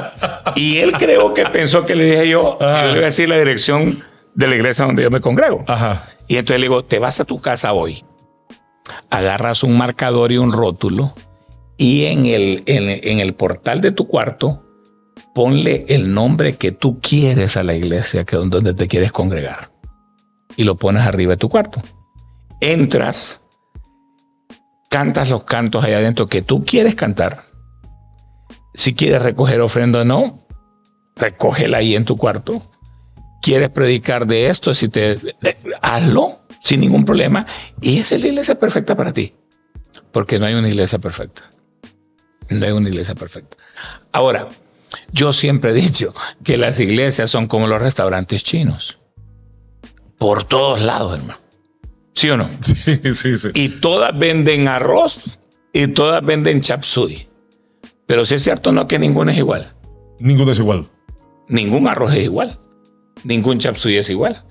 Y él creo que pensó que le dije yo, que yo le iba a decir la dirección de la iglesia donde yo me congrego. Ajá. Y entonces le digo, te vas a tu casa hoy, agarras un marcador y un rótulo, y en el portal de tu cuarto, ponle el nombre que tú quieres a la iglesia donde te quieres congregar. Y lo pones arriba de tu cuarto. Entras, cantas los cantos allá adentro que tú quieres cantar. Si quieres recoger ofrenda o no, recógela ahí en tu cuarto. ¿Quieres predicar de esto? Hazlo sin ningún problema. Y esa es la iglesia perfecta para ti. Porque no hay una iglesia perfecta. No hay una iglesia perfecta. Ahora, yo siempre he dicho que las iglesias son como los restaurantes chinos. Por todos lados, hermano. ¿Sí o no? Sí. Y todas venden arroz y todas venden chap suey. Pero si es cierto, no, que ninguna es igual. Ninguno es igual. Ningún arroz es igual. Ningún chap suey es igual.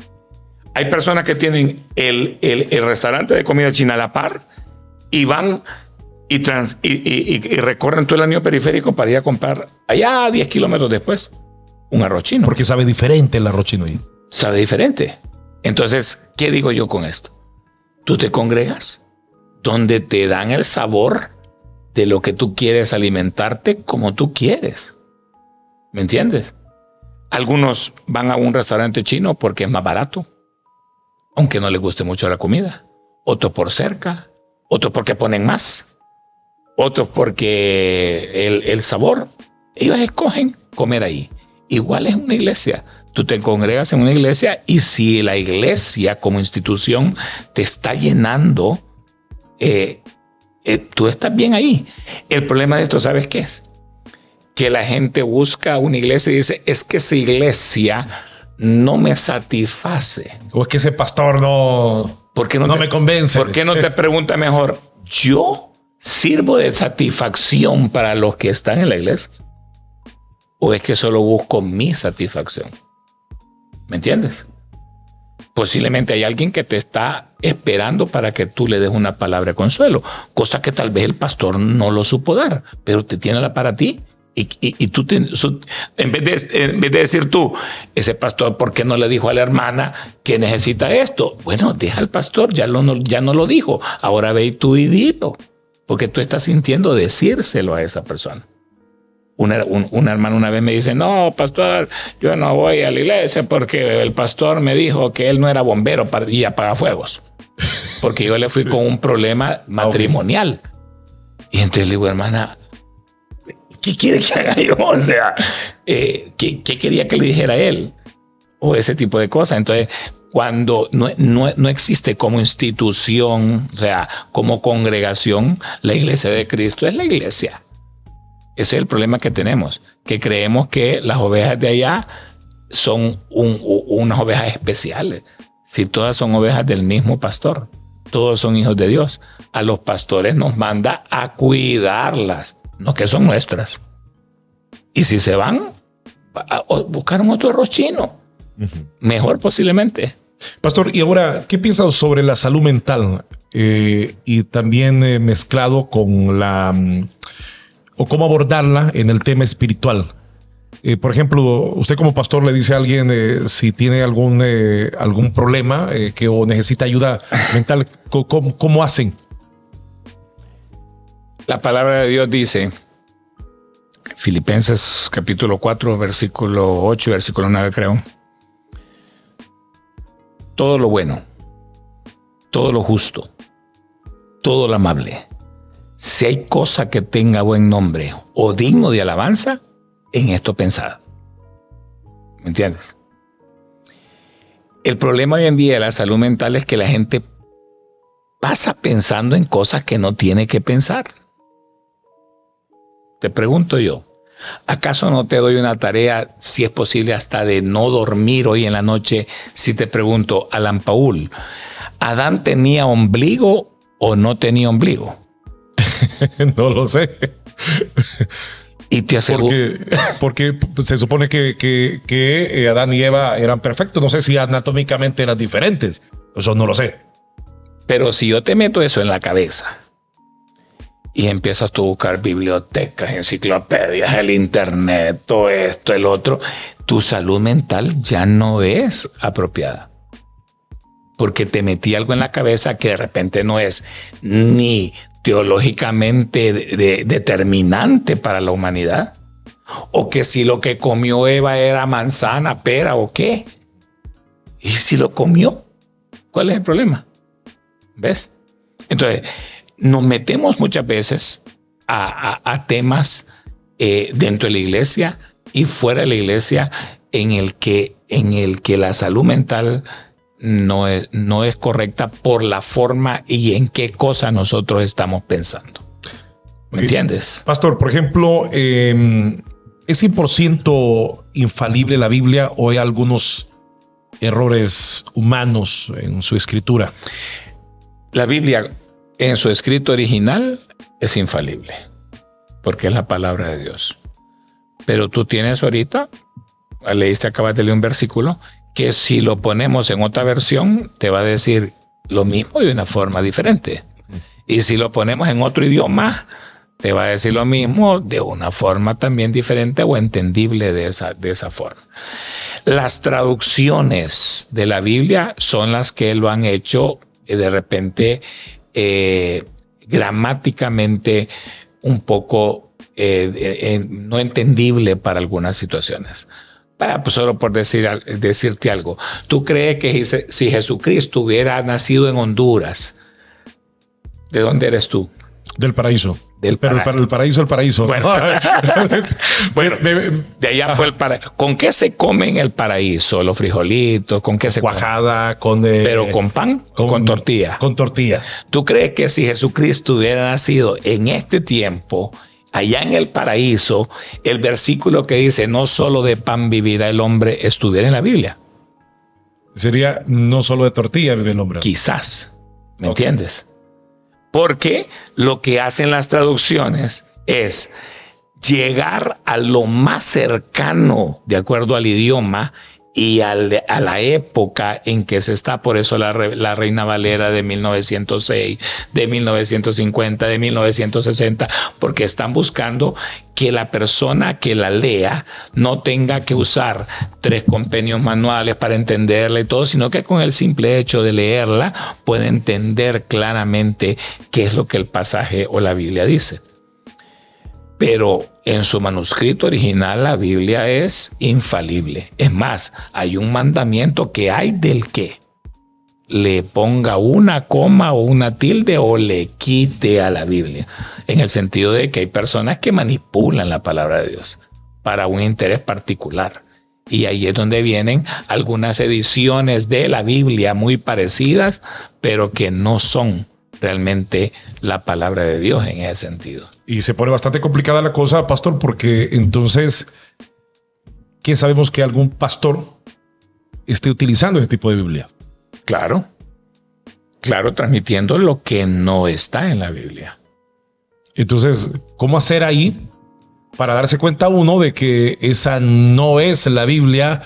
Hay personas que tienen el restaurante de comida china a la par y van y recorren todo el anillo periférico para ir a comprar allá 10 kilómetros después un arroz chino. Porque sabe diferente el arroz chino ahí. Sabe diferente. Entonces, ¿qué digo yo con esto? Tú te congregas donde te dan el sabor de lo que tú quieres alimentarte como tú quieres. ¿Me entiendes? Algunos van a un restaurante chino porque es más barato, aunque no les guste mucho la comida. Otros por cerca, otros porque ponen más, otros porque el sabor. Ellos escogen comer ahí. Igual es una iglesia. Tú te congregas en una iglesia y si la iglesia como institución te está llenando, tú estás bien ahí. El problema de esto, ¿sabes qué es? Que la gente busca una iglesia y dice, es que esa iglesia no me satisface. O es que ese pastor no me convence. ¿Por qué no te pregunta mejor? ¿Yo sirvo de satisfacción para los que están en la iglesia? ¿O es que solo busco mi satisfacción? ¿Me entiendes? Posiblemente hay alguien que te está esperando para que tú le des una palabra de consuelo, cosa que tal vez el pastor no lo supo dar, pero te tiene la para ti. Y tú, en vez de decir tú, ese pastor, ¿por qué no le dijo a la hermana que necesita esto? Bueno, deja al pastor, ya no lo dijo. Ahora ve tú y dilo, porque tú estás sintiendo decírselo a esa persona. Una hermana una vez me dice, no, pastor, yo no voy a la iglesia porque el pastor me dijo que él no era bombero y apagafuegos. Porque yo le fui con un problema matrimonial. Y entonces le digo, hermana, ¿qué quiere que haga yo? O sea, ¿qué quería que le dijera a él? O ese tipo de cosas. Entonces, cuando no existe como institución, o sea, como congregación, la iglesia de Cristo es la iglesia. Ese es el problema que tenemos, que creemos que las ovejas de allá son unas ovejas especiales. Si todas son ovejas del mismo pastor, todos son hijos de Dios. A los pastores nos manda a cuidarlas, no que son nuestras. Y si se van, buscaron otro arroz chino. Mejor posiblemente. Pastor, y ahora, ¿qué piensas sobre la salud mental? Y también mezclado con o cómo abordarla en el tema espiritual. Por ejemplo, usted como pastor le dice a alguien si tiene algún problema o necesita ayuda mental, ¿cómo hacen? La palabra de Dios dice, Filipenses capítulo 4, versículo 8, versículo 9 creo, todo lo bueno, todo lo justo, todo lo amable, si hay cosa que tenga buen nombre o digno de alabanza, en esto pensad. ¿Me entiendes? El problema hoy en día de la salud mental es que la gente pasa pensando en cosas que no tiene que pensar. Te pregunto yo, ¿acaso no te doy una tarea, si es posible, hasta de no dormir hoy en la noche? Si te pregunto, Alan Paul, ¿Adán tenía ombligo o no tenía ombligo? No lo sé. Y te aseguro. Porque se supone que Adán y Eva eran perfectos. No sé si anatómicamente eran diferentes. Eso no lo sé. Pero si yo te meto eso en la cabeza y empiezas tú a buscar bibliotecas, enciclopedias, el internet, todo esto, el otro, tu salud mental ya no es apropiada. Porque te metí algo en la cabeza que de repente no es ni teológicamente determinante para la humanidad. O que si lo que comió Eva era manzana, pera o qué. ¿Y si lo comió? ¿Cuál es el problema? ¿Ves? Entonces, nos metemos muchas veces a temas dentro de la iglesia y fuera de la iglesia en el que la salud mental no es correcta por la forma y en qué cosa nosotros estamos pensando. ¿Me entiendes? Pastor, por ejemplo, ¿es 100% infalible la Biblia o hay algunos errores humanos en su escritura? La Biblia en su escrito original es infalible porque es la palabra de Dios. Pero tú tienes ahorita, acabas de leer un versículo que si lo ponemos en otra versión te va a decir lo mismo de una forma diferente. Y si lo ponemos en otro idioma te va a decir lo mismo de una forma también diferente o entendible de esa forma. Las traducciones de la Biblia son las que lo han hecho de repente gramáticamente un poco no entendible para algunas situaciones. Pues solo por decirte algo. ¿Tú crees que si Jesucristo hubiera nacido en Honduras, ¿de dónde eres tú? Del paraíso. El paraíso. Bueno, de allá fue el paraíso. ¿Con qué se come en el paraíso? Los frijolitos, ¿con qué se cuajada, pero con pan, con tortilla. Con tortilla. ¿Tú crees que si Jesucristo hubiera nacido en este tiempo, allá en el paraíso, el versículo que dice no solo de pan vivirá el hombre estuviera en la Biblia? Sería no solo de tortilla vive el hombre. Quizás, ¿me entiendes? Porque lo que hacen las traducciones es llegar a lo más cercano de acuerdo al idioma y a la época en que se está. Por eso la Reina Valera de 1906, de 1950, de 1960, porque están buscando que la persona que la lea no tenga que usar 3 compendios manuales para entenderla y todo, sino que con el simple hecho de leerla puede entender claramente qué es lo que el pasaje o la Biblia dice. Pero en su manuscrito original la Biblia es infalible. Es más, hay un mandamiento que hay del que le ponga una coma o una tilde o le quite a la Biblia. En el sentido de que hay personas que manipulan la palabra de Dios para un interés particular. Y ahí es donde vienen algunas ediciones de la Biblia muy parecidas, pero que no son realmente la palabra de Dios en ese sentido. Y se pone bastante complicada la cosa, pastor, porque entonces, ¿qué sabemos que algún pastor esté utilizando ese tipo de Biblia? Claro, transmitiendo lo que no está en la Biblia. Entonces, ¿cómo hacer ahí para darse cuenta uno de que esa no es la Biblia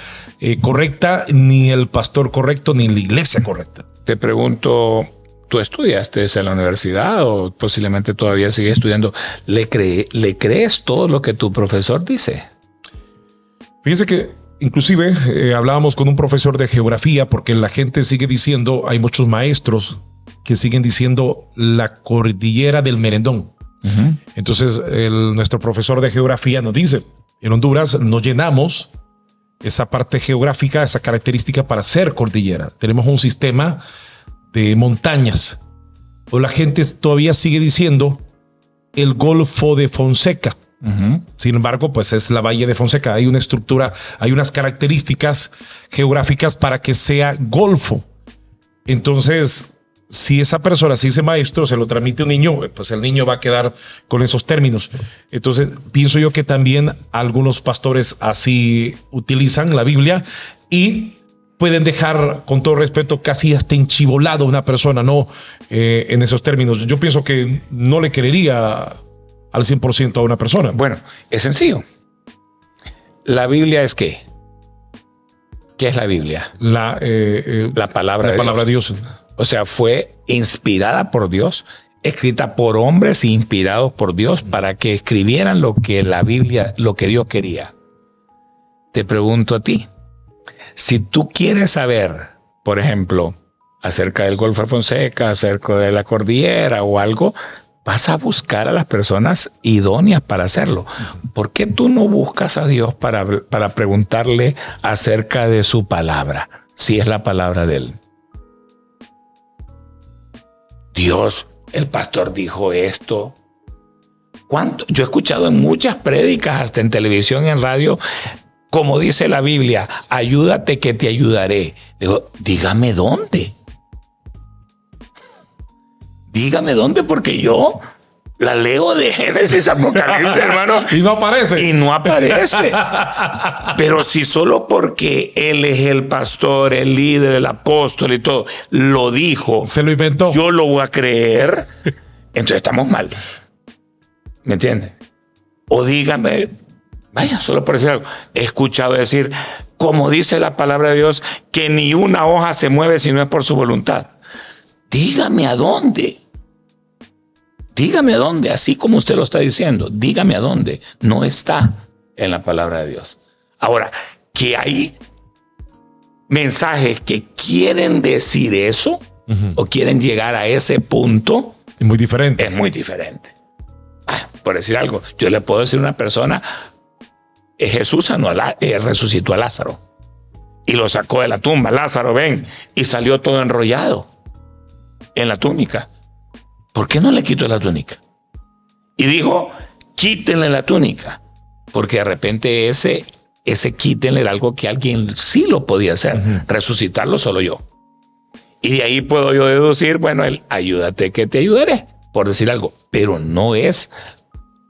correcta, ni el pastor correcto, ni la iglesia correcta? Te pregunto, ¿tú estudiaste en la universidad o posiblemente todavía sigues estudiando? ¿Le crees todo lo que tu profesor dice? Fíjese que inclusive hablábamos con un profesor de geografía porque la gente sigue diciendo, hay muchos maestros que siguen diciendo la cordillera del Merendón. Uh-huh. Entonces nuestro profesor de geografía nos dice, en Honduras nos llenamos esa parte geográfica, esa característica para ser cordillera. Tenemos un sistema de montañas, o la gente todavía sigue diciendo el Golfo de Fonseca. Uh-huh. Sin embargo, pues es la Valle de Fonseca. Hay una estructura, hay unas características geográficas para que sea golfo. Entonces, si esa persona, si ese maestro se lo transmite a un niño, pues el niño va a quedar con esos términos. Entonces, pienso yo que también algunos pastores así utilizan la Biblia y pueden dejar, con todo respeto, casi hasta enchivolado a una persona, ¿no? En esos términos. Yo pienso que no le creería al 100% a una persona. Bueno, es sencillo. ¿La Biblia es qué? ¿Qué es la Biblia? La palabra de Dios. O sea, fue inspirada por Dios, escrita por hombres inspirados por Dios para que escribieran lo que la Biblia, lo que Dios quería. Te pregunto a ti, si tú quieres saber, por ejemplo, acerca del Golfo de Fonseca, acerca de la cordillera o algo, vas a buscar a las personas idóneas para hacerlo. ¿Por qué tú no buscas a Dios para preguntarle acerca de su palabra, si es la palabra de Él? Dios, el pastor dijo esto. ¿Cuánto? Yo he escuchado en muchas prédicas, hasta en televisión y en radio, como dice la Biblia, ayúdate que te ayudaré. Digo, dígame dónde. Dígame dónde, porque yo la leo de Génesis a Apocalipsis, hermano. Y no aparece. Y no aparece. Pero si solo porque Él es el pastor, el líder, el apóstol y todo, lo dijo. Se lo inventó. Yo lo voy a creer. Entonces estamos mal. ¿Me entiendes? O dígame, vaya, solo por decir algo. He escuchado decir, como dice la palabra de Dios, que ni una hoja se mueve si no es por su voluntad. Dígame a dónde. Dígame a dónde, así como usted lo está diciendo, dígame a dónde. No está en la palabra de Dios. Ahora, que hay mensajes que quieren decir eso, o quieren llegar a ese punto, es muy diferente. Es muy diferente. Por decir algo, yo le puedo decir a una persona, Jesús resucitó a Lázaro y lo sacó de la tumba. Lázaro, ven, y salió todo enrollado en la túnica. ¿Por qué no le quitó la túnica? Y dijo, quítenle la túnica, porque de repente ese quítenle era algo que alguien sí lo podía hacer, resucitarlo solo yo. Y de ahí puedo yo deducir, bueno, ayúdate que te ayudaré, por decir algo, pero no es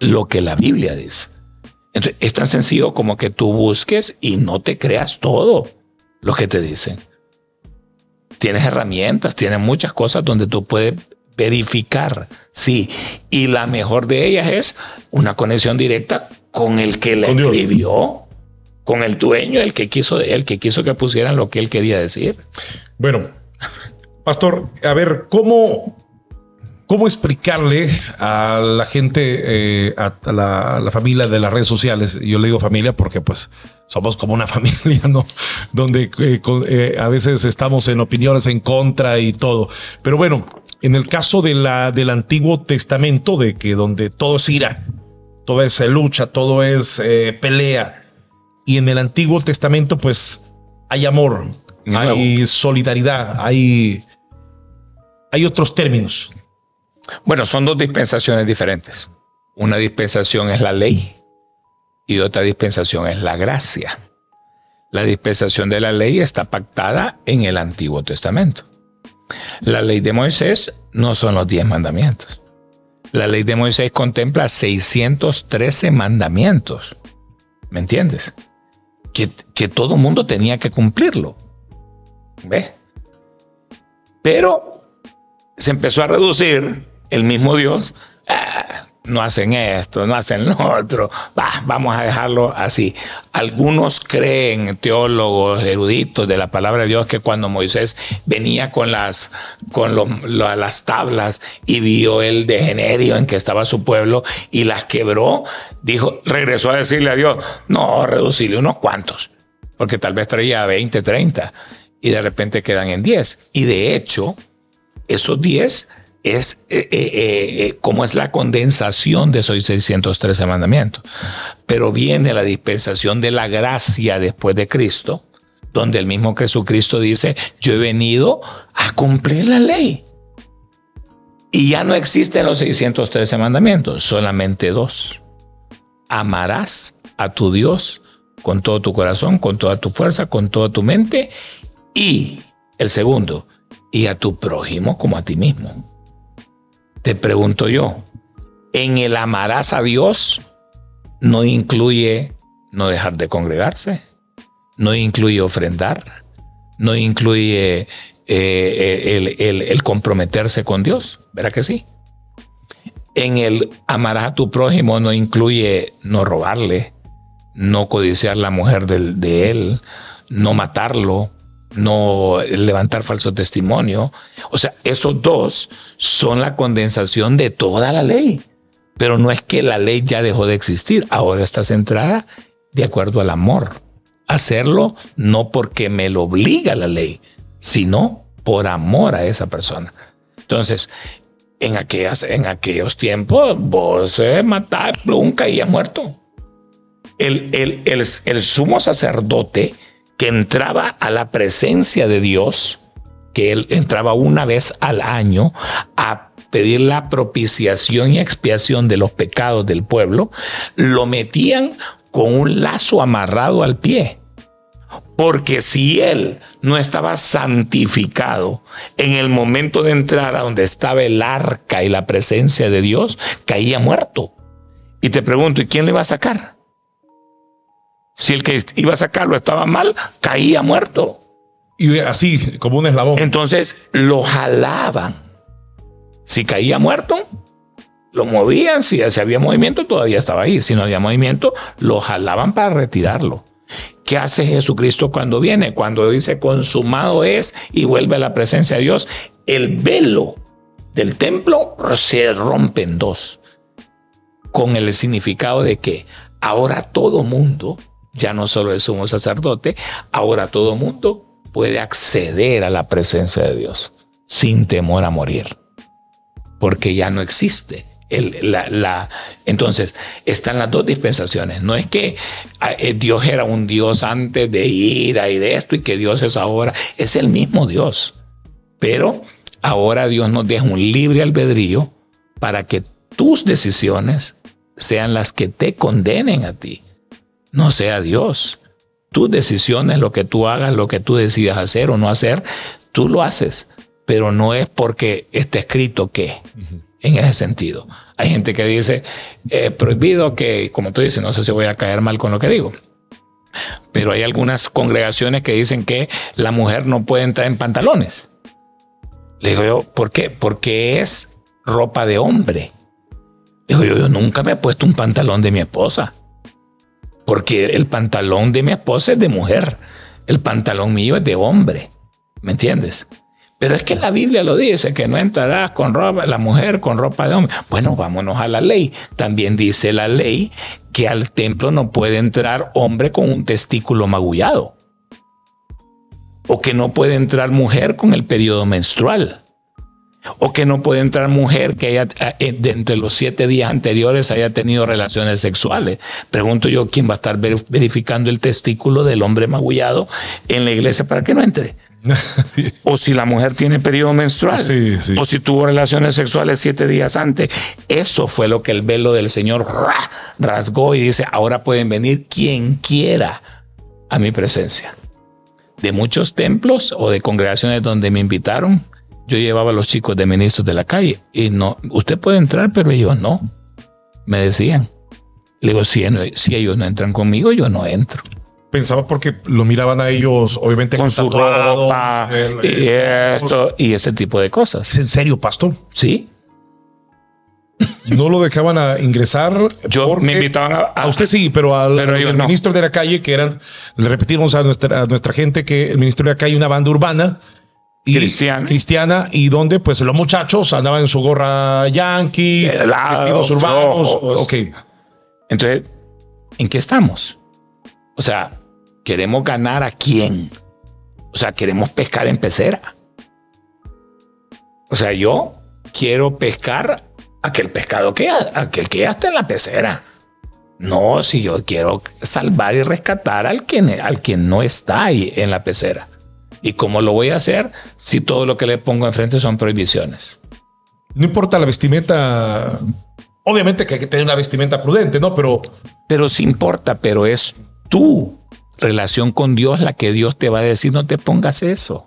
lo que la Biblia dice. Entonces, es tan sencillo como que tú busques y no te creas todo lo que te dicen. Tienes herramientas, tienes muchas cosas donde tú puedes verificar, sí, y la mejor de ellas es una conexión directa con el que la escribió, con el dueño, el que quiso que pusieran lo que él quería decir. Bueno, pastor, a ver, ¿cómo explicarle a la gente, a la familia de las redes sociales? Yo le digo familia porque pues somos como una familia, ¿no? Donde a veces estamos en opiniones en contra y todo. Pero bueno, en el caso del Antiguo Testamento, donde todo es ira, todo es lucha, todo es pelea. Y en el Antiguo Testamento pues hay amor, hay solidaridad, hay otros términos. Bueno, son dos dispensaciones diferentes. Una dispensación es la ley y otra dispensación es la gracia. La dispensación de la ley está pactada en el Antiguo Testamento. La ley de Moisés no son los 10 mandamientos. La ley de Moisés contempla 613 mandamientos. ¿Me entiendes? Que todo mundo tenía que cumplirlo. ¿Ves? Pero se empezó a reducir. El mismo Dios, no hacen esto, no hacen lo otro, vamos a dejarlo así. Algunos creen, teólogos, eruditos de la palabra de Dios, que cuando Moisés venía con las tablas y vio el degenerio en que estaba su pueblo y las quebró, regresó a decirle a Dios, no, reducirle unos cuantos, porque tal vez traía 20, 30 y de repente quedan en 10. Y de hecho, esos 10 es como es la condensación de esos 613 mandamientos. Pero viene la dispensación de la gracia después de Cristo, donde el mismo Jesucristo dice, yo he venido a cumplir la ley. Y ya no existen los 613 mandamientos, solamente 2. Amarás a tu Dios con todo tu corazón, con toda tu fuerza, con toda tu mente. Y el segundo, y a tu prójimo como a ti mismo. Te pregunto yo, ¿en el amarás a Dios no incluye no dejar de congregarse? ¿No incluye ofrendar? ¿No incluye el comprometerse con Dios? ¿Verdad que sí? En el amarás a tu prójimo no incluye no robarle, no codiciar la mujer de él, no matarlo, no levantar falso testimonio. O sea, esos dos son la condensación de toda la ley. Pero no es que la ley ya dejó de existir, ahora está centrada de acuerdo al amor. Hacerlo no porque me lo obliga la ley, sino por amor a esa persona. Entonces, en aquellos tiempos, vos matás, plum, caía muerto. El sumo sacerdote que entraba a la presencia de Dios, que él entraba una vez al año a pedir la propiciación y expiación de los pecados del pueblo, lo metían con un lazo amarrado al pie. Porque si él no estaba santificado en el momento de entrar a donde estaba el arca y la presencia de Dios, caía muerto. Y te pregunto, ¿y quién le iba a sacar? Si el que iba a sacarlo estaba mal, caía muerto. Y así, como un eslabón. Entonces lo jalaban. Si caía muerto, lo movían. Si había movimiento, todavía estaba ahí. Si no había movimiento, lo jalaban para retirarlo. ¿Qué hace Jesucristo cuando viene? Cuando dice consumado es y vuelve a la presencia de Dios, el velo del templo se rompe en dos, con el significado de que ahora todo mundo, ya no solo el sumo sacerdote, ahora todo mundo puede acceder a la presencia de Dios sin temor a morir, porque ya no existe. Entonces, están las dos dispensaciones. No es que Dios era un Dios antes de ira y de esto y que Dios es ahora. Es el mismo Dios. Pero ahora Dios nos deja un libre albedrío para que tus decisiones sean las que te condenen a ti. No sea Dios. Tus decisiones, lo que tú hagas, lo que tú decidas hacer o no hacer, tú lo haces. Pero no es porque está escrito que... En ese sentido, hay gente que dice prohibido que, como tú dices, no sé si voy a caer mal con lo que digo, pero hay algunas congregaciones que dicen que la mujer no puede entrar en pantalones. Le digo yo, ¿por qué? Porque es ropa de hombre. Le digo yo nunca me he puesto un pantalón de mi esposa, porque el pantalón de mi esposa es de mujer, el pantalón mío es de hombre, ¿me entiendes? Pero es que la Biblia lo dice, que no entrarás con ropa, la mujer con ropa de hombre. Bueno, vámonos a la ley. También dice la ley que al templo no puede entrar hombre con un testículo magullado. O que no puede entrar mujer con el periodo menstrual. O que no puede entrar mujer que haya, dentro de los 7 días anteriores haya tenido relaciones sexuales. Pregunto yo, ¿quién va a estar verificando el testículo del hombre magullado en la iglesia para que no entre? O si la mujer tiene periodo menstrual, sí. O si tuvo relaciones sexuales 7 días antes. Eso fue lo que el velo del Señor rasgó y dice, ahora pueden venir quien quiera a mi presencia. De muchos templos o de congregaciones donde me invitaron, yo llevaba a los chicos de ministros de la calle y no, usted puede entrar, pero ellos no, me decían. Le digo, si ellos no entran conmigo, yo no entro. Pensaba porque lo miraban a ellos, obviamente, con su ropa y esto y ese tipo de cosas. ¿Es en serio, pastor? Sí. No lo dejaban a ingresar. Me invitaban a usted sí, pero al no. ministro de la calle, que eran, le repetimos a nuestra gente que el ministro de la calle, una banda urbana y cristiana, y donde pues los muchachos andaban en su gorra yankee, vestidos urbanos. Okay. Entonces, ¿en qué estamos? O sea, ¿queremos ganar a quién? O sea, ¿queremos pescar en pecera? O sea, yo quiero pescar aquel pescado aquel que ya está en la pecera. No, si yo quiero salvar y rescatar al quien no está ahí en la pecera. ¿Y cómo lo voy a hacer si todo lo que le pongo enfrente son prohibiciones? No importa la vestimenta. Obviamente que hay que tener una vestimenta prudente, ¿no? Pero sí importa, pero es tu relación con Dios la que Dios te va a decir, no te pongas eso,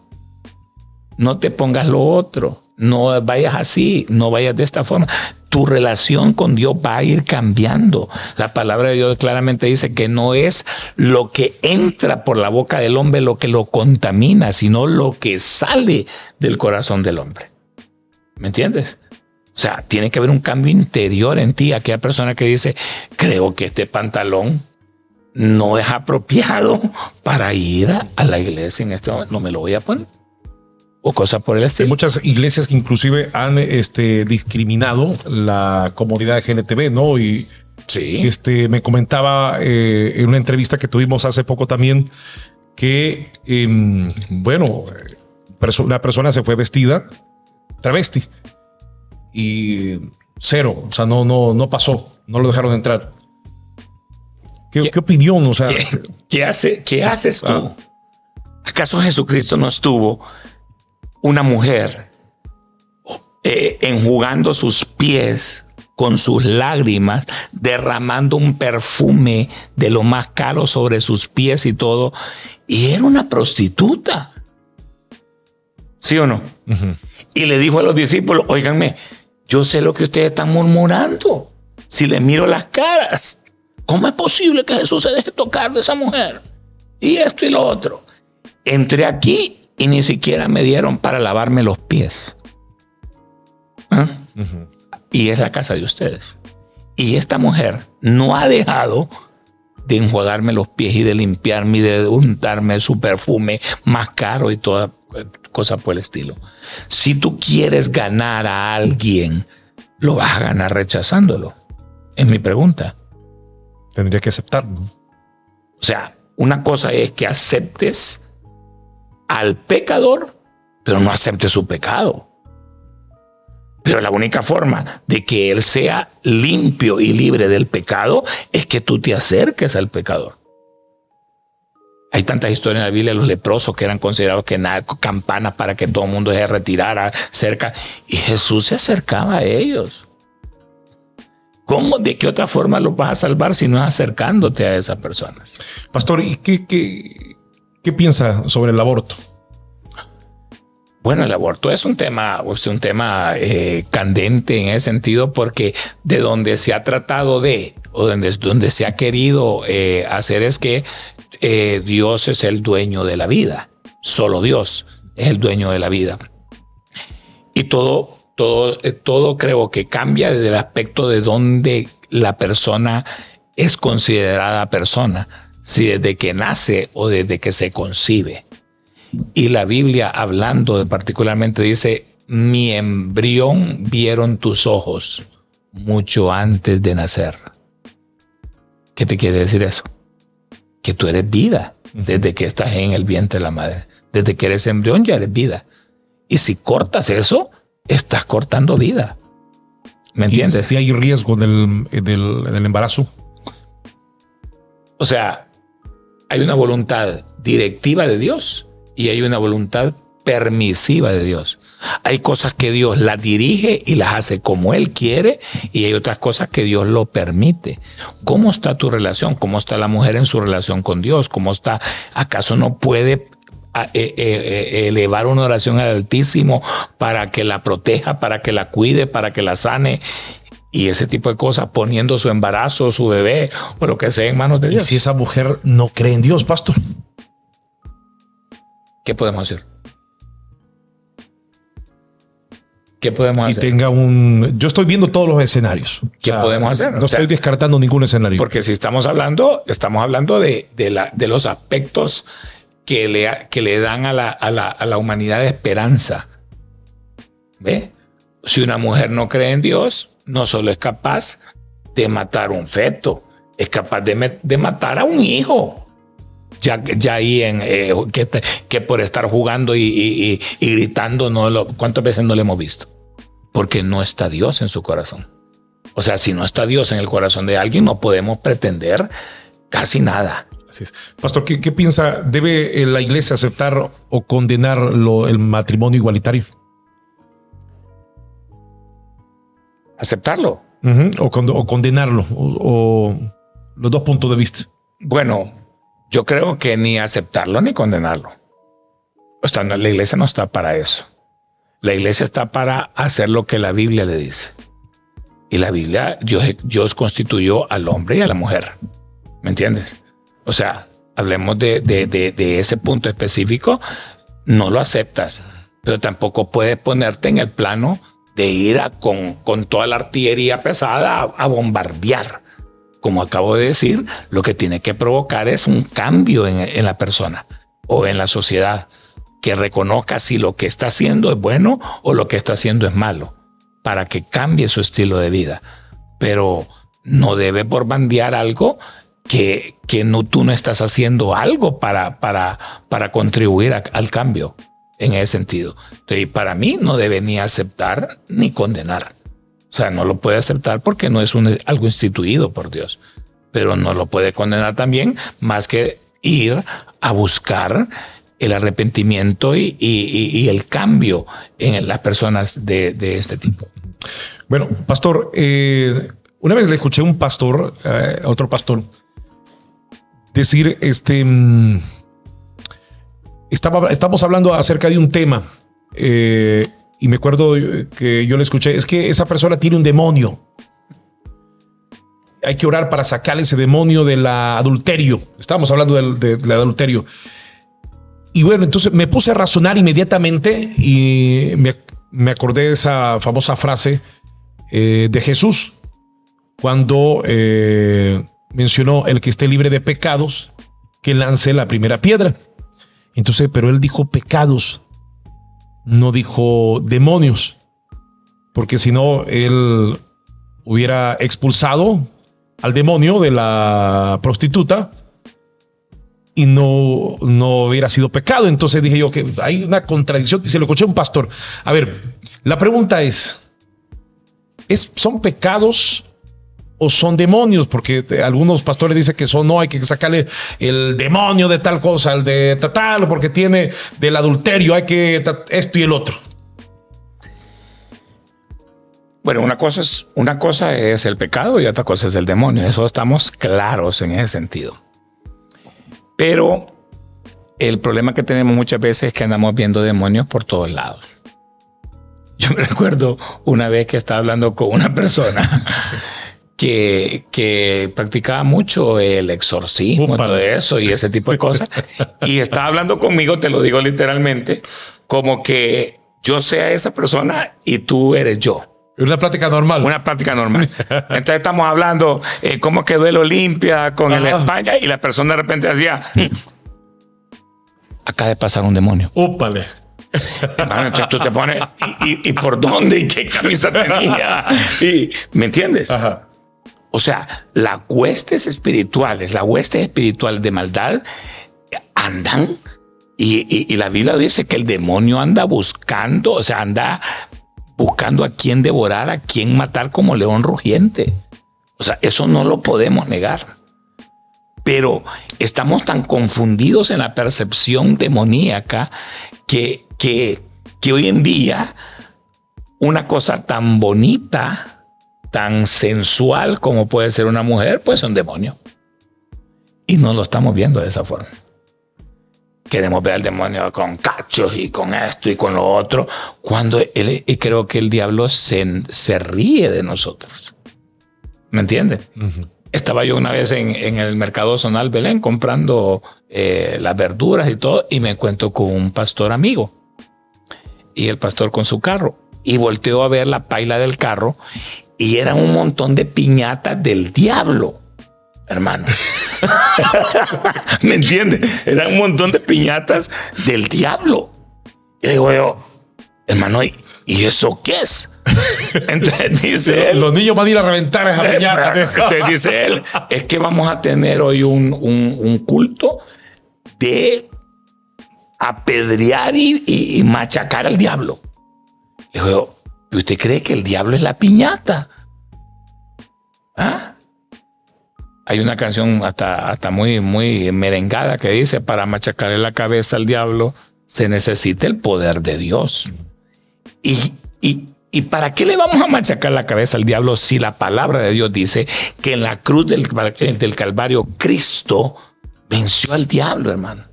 no te pongas lo otro, no vayas así, no vayas de esta forma. Tu relación con Dios va a ir cambiando. La palabra de Dios claramente dice que no es lo que entra por la boca del hombre lo que lo contamina, sino lo que sale del corazón del hombre. ¿Me entiendes? O sea, tiene que haber un cambio interior en ti. Aquella persona que dice, creo que este pantalón no es apropiado para ir a la iglesia en este momento, no me lo voy a poner. O cosas por el estilo. Hay muchas iglesias que inclusive han discriminado la comunidad LGTB, ¿no? Y sí. Me comentaba en una entrevista que tuvimos hace poco también que, una persona se fue vestida travesti y cero, o sea, no pasó, no lo dejaron entrar. ¿Qué opinión? O sea, ¿Qué haces tú? ¿Acaso Jesucristo no estuvo una mujer enjugando sus pies con sus lágrimas, derramando un perfume de lo más caro sobre sus pies y todo, y era una prostituta? ¿Sí o no? Uh-huh. Y le dijo a los discípulos, óiganme, yo sé lo que ustedes están murmurando. Si les miro las caras, ¿cómo es posible que Jesús se deje tocar de esa mujer? Y esto y lo otro. Entré aquí y ni siquiera me dieron para lavarme los pies. ¿Ah? Uh-huh. Y es la casa de ustedes. Y esta mujer no ha dejado de enjuagarme los pies y de limpiarme y de untarme su perfume más caro y toda cosa por el estilo. Si tú quieres ganar a alguien, lo vas a ganar rechazándolo. Es mi pregunta. Tendría que aceptarlo. O sea, una cosa es que aceptes al pecador, pero no aceptes su pecado. Pero la única forma de que él sea limpio y libre del pecado es que tú te acerques al pecador. Hay tantas historias en la Biblia de los leprosos que eran considerados que nada, campanas para que todo el mundo se retirara cerca. Y Jesús se acercaba a ellos. ¿Cómo? ¿De qué otra forma los vas a salvar si no es acercándote a esas personas? Pastor, ¿y qué piensa sobre el aborto? Bueno, el aborto es un tema candente en ese sentido, porque de donde se ha tratado o donde se ha querido hacer es que Dios es el dueño de la vida. Solo Dios es el dueño de la vida. Y todo creo que cambia desde el aspecto de donde la persona es considerada persona, si desde que nace o desde que se concibe. Y la Biblia, hablando particularmente, dice, mi embrión vieron tus ojos mucho antes de nacer. ¿Qué te quiere decir eso? Que tú eres vida desde que estás en el vientre de la madre. Desde que eres embrión ya eres vida. Y si cortas eso, estás cortando vida. ¿Me entiendes? Si hay riesgo del embarazo. O sea, hay una voluntad directiva de Dios y hay una voluntad permisiva de Dios. Hay cosas que Dios las dirige y las hace como Él quiere, y hay otras cosas que Dios lo permite. ¿Cómo está tu relación? ¿Cómo está la mujer en su relación con Dios? ¿Cómo está? ¿Acaso no puede elevar una oración al Altísimo para que la proteja, para que la cuide, para que la sane? Y ese tipo de cosas, poniendo su embarazo, su bebé o lo que sea en manos de Dios. ¿Y si esa mujer no cree en Dios, pastor? ¿Qué podemos hacer? ¿Qué podemos hacer? Yo estoy viendo todos los escenarios. ¿Qué podemos hacer? No estoy descartando ningún escenario. Porque si estamos hablando de los aspectos que le dan a la humanidad esperanza. ¿Ve? Si una mujer no cree en Dios, no solo es capaz de matar un feto, es capaz de matar a un hijo. Ya ahí que por estar jugando y gritando, ¿cuántas veces no lo hemos visto? Porque no está Dios en su corazón. O sea, si no está Dios en el corazón de alguien, no podemos pretender casi nada. Así es. Pastor, ¿qué piensa? ¿Debe la iglesia aceptar o condenar el matrimonio igualitario? ¿Aceptarlo? Uh-huh. O condenarlo, o los dos puntos de vista. Bueno, yo creo que ni aceptarlo ni condenarlo. O sea, la iglesia no está para eso. La iglesia está para hacer lo que la Biblia le dice. Y la Biblia, Dios constituyó al hombre y a la mujer. ¿Me entiendes? O sea, hablemos de ese punto específico. No lo aceptas, pero tampoco puedes ponerte en el plano de ir con toda la artillería pesada a bombardear. Como acabo de decir, lo que tiene que provocar es un cambio en la persona o en la sociedad, que reconozca si lo que está haciendo es bueno o lo que está haciendo es malo, para que cambie su estilo de vida. Pero no debe por bandear algo que tú no estás haciendo algo para contribuir al cambio en ese sentido. Entonces, para mí no debe ni aceptar ni condenar. O sea, no lo puede aceptar porque no es algo instituido por Dios, pero no lo puede condenar también, más que ir a buscar el arrepentimiento y el cambio en las personas de este tipo. Bueno, pastor, una vez le escuché a un pastor, otro pastor, decir, estamos hablando acerca de un tema, y me acuerdo que yo le escuché, es que esa persona tiene un demonio. Hay que orar para sacar ese demonio del adulterio. Estábamos hablando del adulterio. Y bueno, entonces me puse a razonar inmediatamente y me acordé de esa famosa frase de Jesús cuando mencionó: el que esté libre de pecados, que lance la primera piedra. Entonces, pero él dijo pecados, no dijo demonios, porque si no, él hubiera expulsado al demonio de la prostituta y no hubiera sido pecado. Entonces dije yo que hay una contradicción, y se lo escuché a un pastor. A ver, la pregunta ¿son pecados o son demonios? Porque algunos pastores dicen que no, hay que sacarle el demonio de tal cosa, el de tal, porque tiene del adulterio, hay que esto y el otro. Bueno, una cosa es el pecado y otra cosa es el demonio. Eso estamos claros en ese sentido. Pero el problema que tenemos muchas veces es que andamos viendo demonios por todos lados. Yo me recuerdo una vez que estaba hablando con una persona que practicaba mucho el exorcismo, todo eso y ese tipo de cosas. Y estaba hablando conmigo, te lo digo literalmente, como que yo sea esa persona y tú eres yo. Una plática normal. Una plática normal. Entonces estamos hablando cómo quedó el Olimpia con el España y la persona de repente decía: acaba de pasar un demonio. ¡Úpale! Hermano, entonces tú te pones ¿y por dónde? ¿Y qué camisa tenía? ¿Me entiendes? Ajá. O sea, las huestes espirituales de maldad andan y la Biblia dice que el demonio anda buscando, o sea, anda buscando a quién devorar, a quién matar como león rugiente. O sea, eso no lo podemos negar. Pero estamos tan confundidos en la percepción demoníaca que hoy en día una cosa tan bonita, tan sensual como puede ser una mujer, pues es un demonio. Y no lo estamos viendo de esa forma. Queremos ver al demonio con cachos y con esto y con lo otro, cuando creo que el diablo se ríe de nosotros. ¿Me entiendes? Uh-huh. Estaba yo una vez en el mercado zonal Belén comprando las verduras y todo, y me encuentro con un pastor amigo. Y el pastor con su carro. Y volteó a ver la paila del carro y eran un montón de piñatas del diablo, hermano. ¿Me entiendes? Eran un montón de piñatas del diablo. Y digo yo, hermano, ¿y eso qué es? Entonces dice él, los niños van a ir a reventar esa piñata. Entonces dice él, es que vamos a tener hoy un culto de apedrear y machacar al diablo. Le digo, ¿usted cree que el diablo es la piñata? ¿Ah? Hay una canción hasta muy, muy merengada que dice: para machacarle la cabeza al diablo se necesita el poder de Dios. ¿Y para qué le vamos a machacar la cabeza al diablo si la palabra de Dios dice que en la cruz del Calvario Cristo venció al diablo, hermano?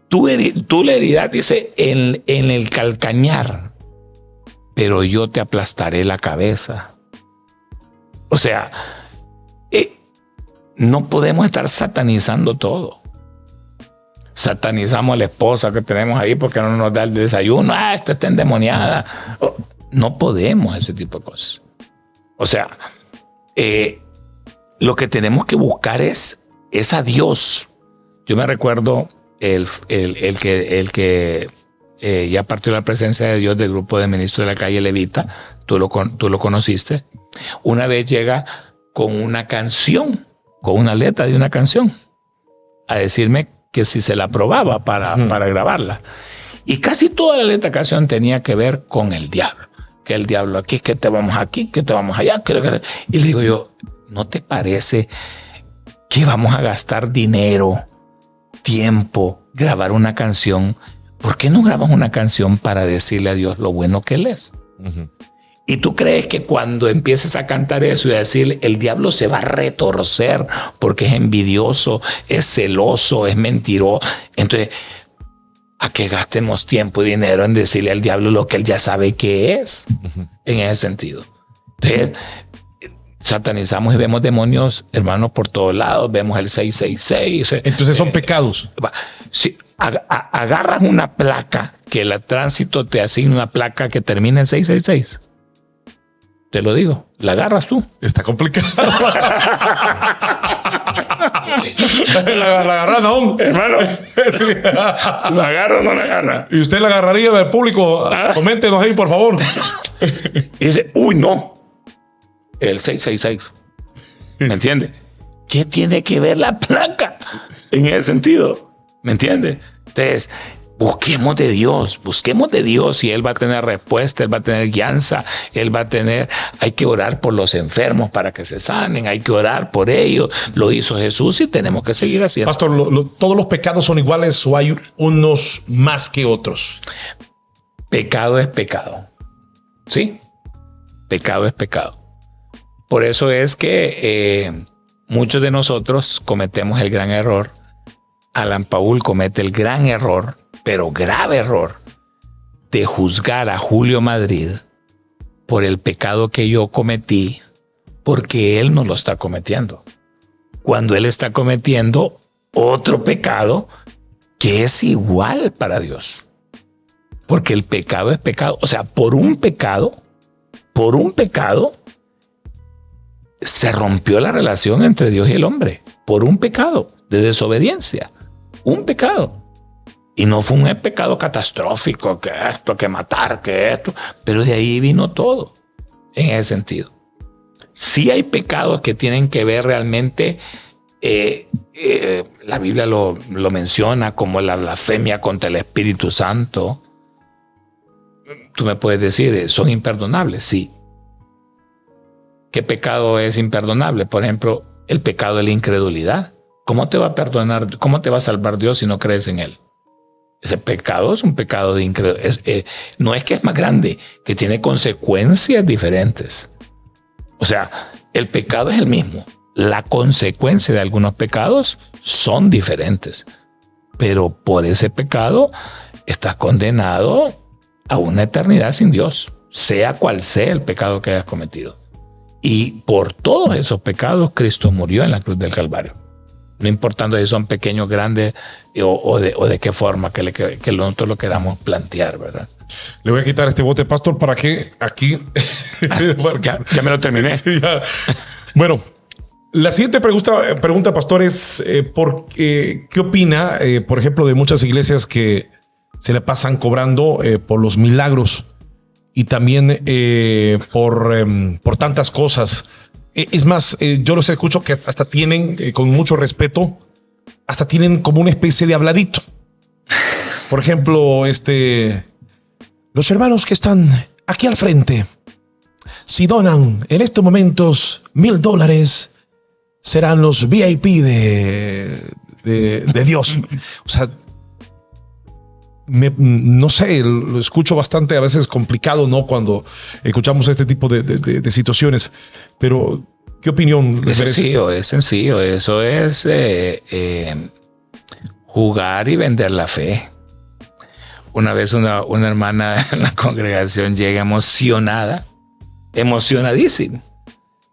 Tú le herirás, dice, en el calcañar, pero yo te aplastaré la cabeza. O sea, no podemos estar satanizando todo. Satanizamos a la esposa que tenemos ahí porque no nos da el desayuno. Esta está endemoniada. No podemos ese tipo de cosas. O sea, lo que tenemos que buscar es a Dios. Yo me recuerdo el que ya partió la presencia de Dios del grupo de ministros de la calle Levita. Tú lo conociste. Una vez llega con una canción, con una letra de una canción, a decirme que si se la aprobaba para grabarla. Y casi toda la letra de la canción tenía que ver con el diablo. Que el diablo aquí, que te vamos aquí, que te vamos allá. Y le digo yo, ¿no te parece que vamos a gastar dinero, tiempo, grabar una canción? ¿Por qué no grabas una canción para decirle a Dios lo bueno que Él es? Y tú crees que cuando empieces a cantar eso y a decirle, el diablo se va a retorcer porque es envidioso, es celoso, es mentiroso. Entonces, ¿a qué gastemos tiempo y dinero en decirle al diablo lo que él ya sabe que es? En ese sentido. Entonces, satanizamos y vemos demonios, hermanos, por todos lados. Vemos el 666. Entonces son pecados. Si agarras una placa, que el tránsito te asigna una placa que termina en 666. Te lo digo, la agarras tú. Está complicado. la agarras, no. Hermano, ¿la agarra o no la agarra? ¿Y usted la agarraría del público? Coméntenos ahí, por favor. Y dice, uy, no. El 666. ¿Me entiende? ¿Qué tiene que ver la placa en ese sentido? ¿Me entiende? Entonces, busquemos de Dios y Él va a tener respuesta, Él va a tener guianza, Él va a tener, hay que orar por los enfermos para que se sanen, hay que orar por ellos, lo hizo Jesús y tenemos que seguir haciendo. Pastor, ¿todos los pecados son iguales o hay unos más que otros? Pecado es pecado, ¿sí? Pecado es pecado. Por eso es que muchos de nosotros cometemos el gran error. Alan Paul comete el gran error, pero grave error, de juzgar a Julio Madrid por el pecado que yo cometí, porque él no lo está cometiendo. Cuando él está cometiendo otro pecado que es igual para Dios. Porque el pecado es pecado. O sea, por un pecado, se rompió la relación entre Dios y el hombre. Por un pecado de desobediencia. Un pecado. Y no fue un pecado catastrófico, que esto, que matar, que esto. Pero de ahí vino todo, en ese sentido. Sí hay pecados que tienen que ver realmente, la Biblia lo menciona como la blasfemia contra el Espíritu Santo. Tú me puedes decir, ¿son imperdonables? Sí. ¿Qué pecado es imperdonable? Por ejemplo, el pecado de la incredulidad. ¿Cómo te va a perdonar? ¿Cómo te va a salvar Dios si no crees en Él? Ese pecado es un pecado de incredulidad. No es que es más grande, que tiene consecuencias diferentes. O sea, el pecado es el mismo. La consecuencia de algunos pecados son diferentes. Pero por ese pecado estás condenado a una eternidad sin Dios, sea cual sea el pecado que hayas cometido. Y por todos esos pecados Cristo murió en la cruz del Calvario. No importando si son pequeños, grandes o de qué forma que nosotros lo queramos plantear, ¿verdad? Le voy a quitar este bote, pastor, para que aquí... ya me lo terminé. Sí, ya. Bueno, la siguiente pregunta, pastor, es ¿qué opina, por ejemplo, de muchas iglesias que se le pasan cobrando por los milagros y también por tantas cosas? Es más, yo los escucho que hasta tienen, con mucho respeto, hasta tienen como una especie de habladito. Por ejemplo, los hermanos que están aquí al frente, si donan en estos momentos $1,000, serán los VIP de Dios. O sea, no sé, lo escucho bastante a veces complicado, ¿no? Cuando escuchamos este tipo de situaciones. Pero, ¿qué opinión? Es sencillo. Eso es jugar y vender la fe. Una vez una hermana en la congregación llega emocionadísima.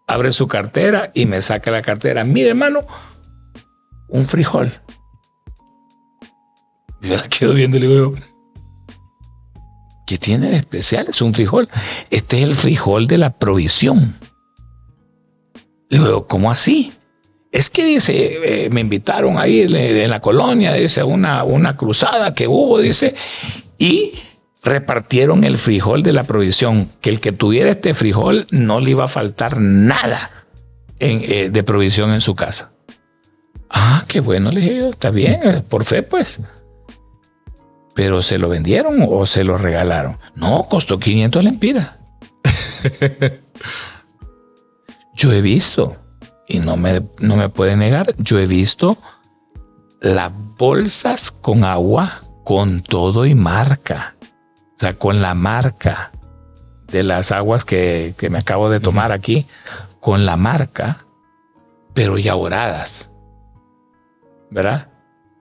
Abre su cartera y me saca la cartera. Mire, hermano, un frijol. Yo la quedo viendo y le digo, ¿Qué tiene de especial? Es un frijol. Este es el frijol de la provisión. Le digo, ¿cómo así? Es que dice, me invitaron ahí en la colonia, dice, una cruzada que hubo, dice, y repartieron el frijol de la provisión, que el que tuviera este frijol no le iba a faltar nada de provisión en su casa. Ah, qué bueno, le dije yo, está bien, por fe pues. ¿Pero se lo vendieron o se lo regalaron? No, costó 500 lempiras. Yo he visto, y no me puede negar, yo he visto las bolsas con agua con todo y marca. O sea, con la marca de las aguas que me acabo de tomar aquí, con la marca, pero ya oradas, ¿verdad?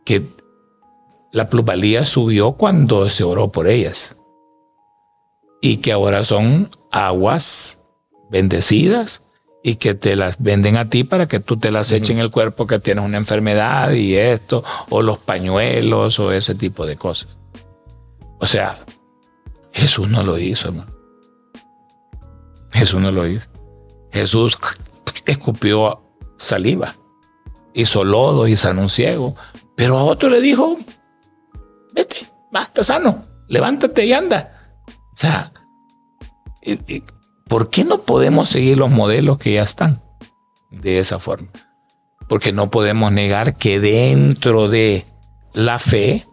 Que la plusvalía subió cuando se oró por ellas. Y que ahora son aguas bendecidas y que te las venden a ti para que tú te las eches en el cuerpo que tienes una enfermedad y esto, o los pañuelos o ese tipo de cosas. O sea, Jesús no lo hizo, hermano. Jesús no lo hizo. Jesús escupió saliva, hizo lodo y sanó un ciego, pero a otro le dijo, vete, basta sano, levántate y anda. O sea, ¿por qué no podemos seguir los modelos que ya están de esa forma? Porque no podemos negar que dentro de la fe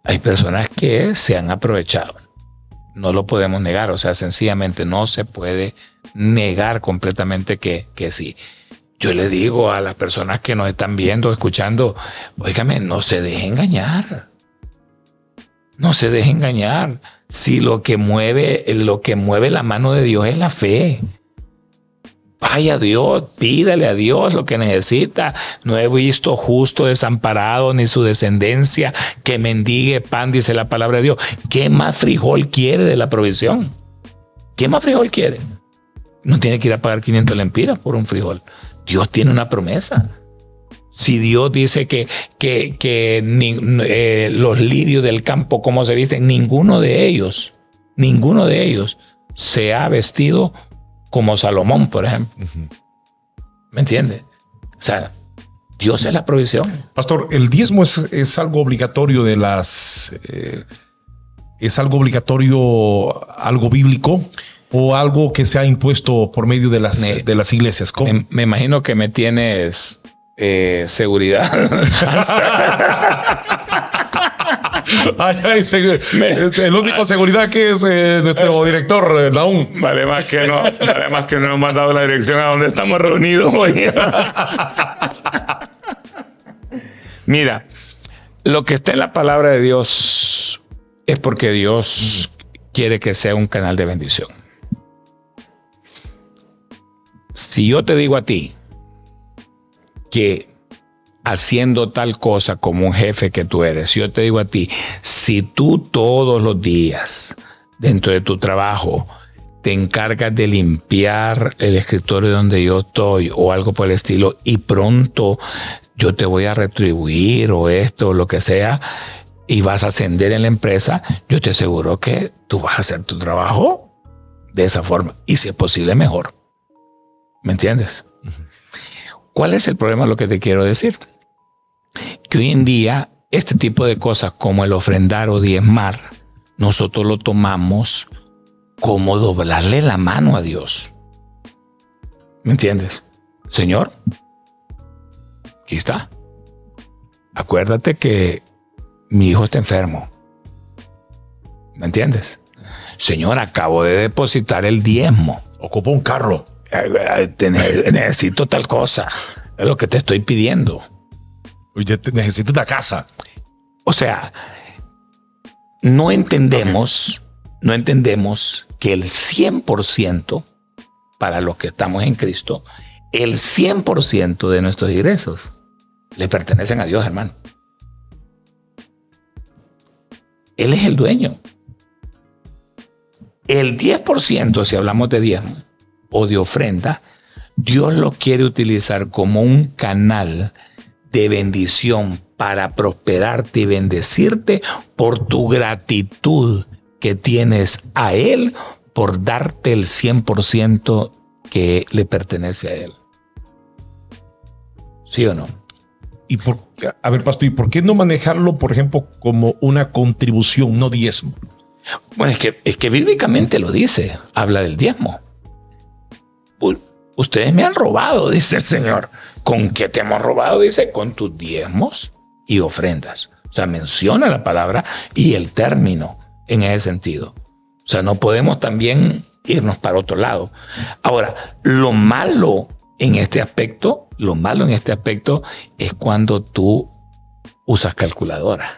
hay personas que se han aprovechado. No lo podemos negar, o sea, sencillamente no se puede negar completamente que sí. Yo le digo a las personas que nos están viendo, escuchando, óigame, no se deje engañar. No se deje engañar. Si lo que mueve la mano de Dios es la fe. Vaya a Dios, pídale a Dios lo que necesita. No he visto justo desamparado ni su descendencia que mendigue pan, dice la palabra de Dios. ¿Qué más frijol quiere de la provisión? ¿Qué más frijol quiere? No tiene que ir a pagar 500 lempiras por un frijol. Dios tiene una promesa. Si Dios dice que los lirios del campo, ¿cómo se visten? Ninguno de ellos se ha vestido como Salomón, por ejemplo. ¿Me entiende? O sea, Dios es la provisión. Pastor, ¿el diezmo es algo obligatorio de las... ¿es algo obligatorio, algo bíblico? ¿O algo que se ha impuesto por medio de las iglesias? ¿Cómo? Me imagino que me tienes seguridad. El único seguridad que es nuestro director, Naum. Vale más que no hemos mandado la dirección a donde estamos reunidos hoy. Mira, lo que está en la palabra de Dios es porque Dios quiere que sea un canal de bendición. Si yo te digo a ti que haciendo tal cosa como un jefe que tú eres, si yo te digo a ti, si tú todos los días dentro de tu trabajo te encargas de limpiar el escritorio donde yo estoy o algo por el estilo y pronto yo te voy a retribuir o esto o lo que sea y vas a ascender en la empresa, yo te aseguro que tú vas a hacer tu trabajo de esa forma y si es posible mejor. ¿Me entiendes? ¿Cuál es el problema? Lo que te quiero decir. Que hoy en día este tipo de cosas como el ofrendar o diezmar, nosotros lo tomamos como doblarle la mano a Dios. ¿Me entiendes? Señor, aquí está. Acuérdate que mi hijo está enfermo. ¿Me entiendes? Señor, acabo de depositar el diezmo. Ocupo un carro. Necesito tal cosa. Es lo que te estoy pidiendo. Oye, necesito una casa. O sea, no entendemos que el 100% para los que estamos en Cristo, el 100% de nuestros ingresos le pertenecen a Dios, hermano. Él es el dueño. El 10%, si hablamos de diezmo o de ofrenda, Dios lo quiere utilizar como un canal de bendición para prosperarte y bendecirte por tu gratitud que tienes a Él por darte el 100% que le pertenece a Él. ¿Sí o no? A ver, pastor, ¿y por qué no manejarlo, por ejemplo, como una contribución, no diezmo? Bueno, es que bíblicamente lo dice, habla del diezmo. Ustedes me han robado, dice el Señor. ¿Con qué te hemos robado? Dice, con tus diezmos y ofrendas. O sea, menciona la palabra y el término en ese sentido. O sea, no podemos también irnos para otro lado. Ahora, lo malo en este aspecto es cuando tú usas calculadora.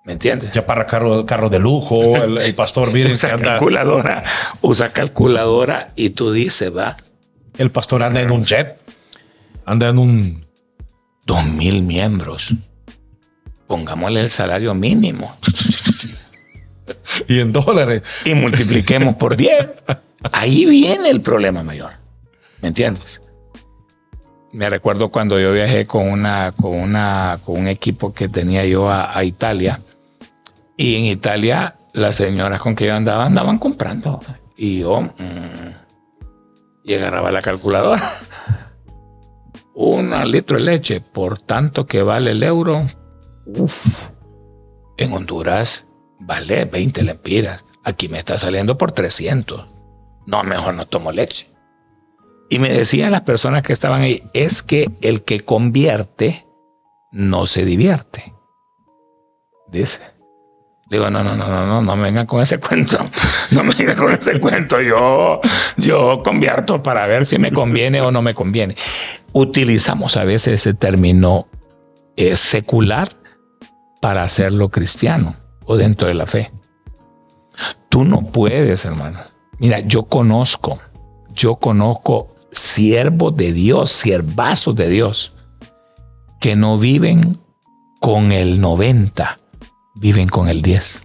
¿Me entiendes? Ya para carro de lujo, el pastor viene usa calculadora y tú dices, va. El pastor anda en un jet, anda en un 2,000 miembros. Pongámosle el salario mínimo. Y en dólares. Y multipliquemos por 10. Ahí viene el problema mayor. ¿Me entiendes? Me recuerdo cuando yo viajé con un equipo que tenía yo a Italia. Y en Italia, las señoras con que yo andaban comprando. Y yo y agarraba la calculadora. 1 litro de leche, por tanto que vale el euro. En Honduras vale 20 lempiras. Aquí me está saliendo por 300. No, mejor no tomo leche. Y me decían las personas que estaban ahí, es que el que convierte no se divierte. Dice. Digo, no me vengan con ese cuento. No me vengan con ese cuento. Yo convierto para ver si me conviene o no me conviene. Utilizamos a veces ese término secular para hacerlo cristiano o dentro de la fe. Tú no puedes, hermano. Mira, yo conozco siervos de Dios, siervazos de Dios, que no viven con el 90, viven con el 10.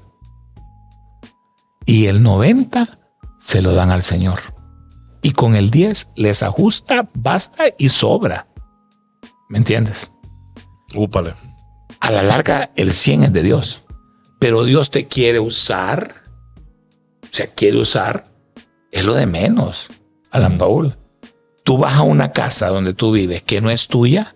Y el 90 se lo dan al Señor. Y con el 10 les ajusta, basta y sobra. ¿Me entiendes? Úpale. A la larga, el 100 es de Dios. Pero Dios te quiere usar. O sea, quiere usar. Es lo de menos, Alan Paul. Tú vas a una casa donde tú vives que no es tuya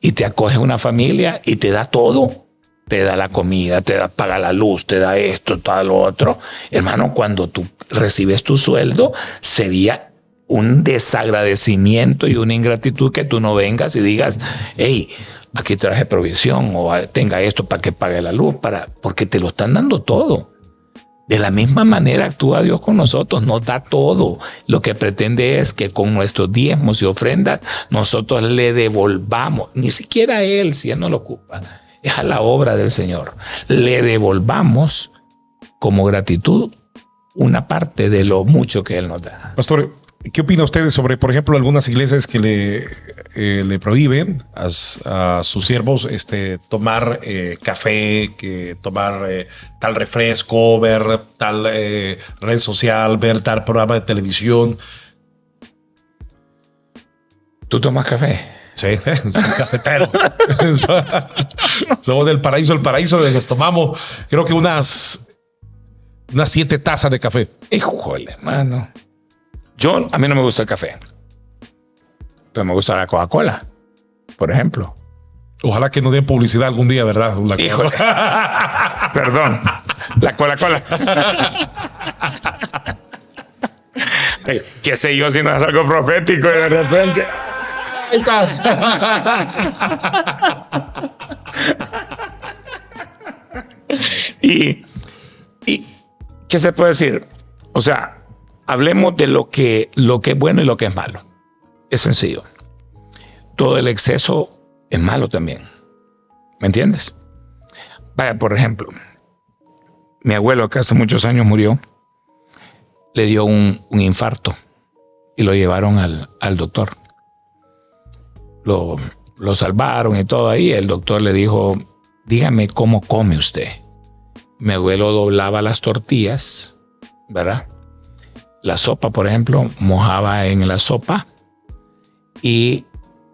y te acoge una familia y te da todo. Te da la comida, paga la luz, te da esto, todo lo otro. Hermano, cuando tú recibes tu sueldo, sería un desagradecimiento y una ingratitud que tú no vengas y digas, hey, aquí traje provisión o tenga esto para que pague la luz, porque te lo están dando todo. De la misma manera actúa Dios con nosotros, nos da todo. Lo que pretende es que con nuestros diezmos y ofrendas nosotros le devolvamos, ni siquiera a Él, si Él no lo ocupa, es a la obra del Señor. Le devolvamos como gratitud una parte de lo mucho que Él nos da. Pastor, ¿qué opina usted sobre, por ejemplo, algunas iglesias que le prohíben a sus siervos tomar café, tomar tal refresco, ver tal red social, ver tal programa de televisión? ¿Tú tomas café? Sí, soy cafetero. Somos del paraíso, nos tomamos, creo que unas 7 tazas de café. Híjole, hermano. A mí no me gusta el café, pero me gusta la Coca-Cola, por ejemplo. Ojalá que nos den publicidad algún día, ¿verdad? Híjole. Perdón, la Coca-Cola. ¿Qué sé yo si no es algo profético y de repente... y ¿qué se puede decir? O sea, hablemos de lo que es bueno y lo que es malo. Es sencillo. Todo el exceso es malo también. ¿Me entiendes? Vaya, por ejemplo, mi abuelo, que hace muchos años murió, le dio un infarto y lo llevaron al doctor. Lo salvaron y todo ahí. El doctor le dijo, dígame cómo come usted. Mi abuelo doblaba las tortillas, ¿verdad? La sopa, por ejemplo, mojaba en la sopa y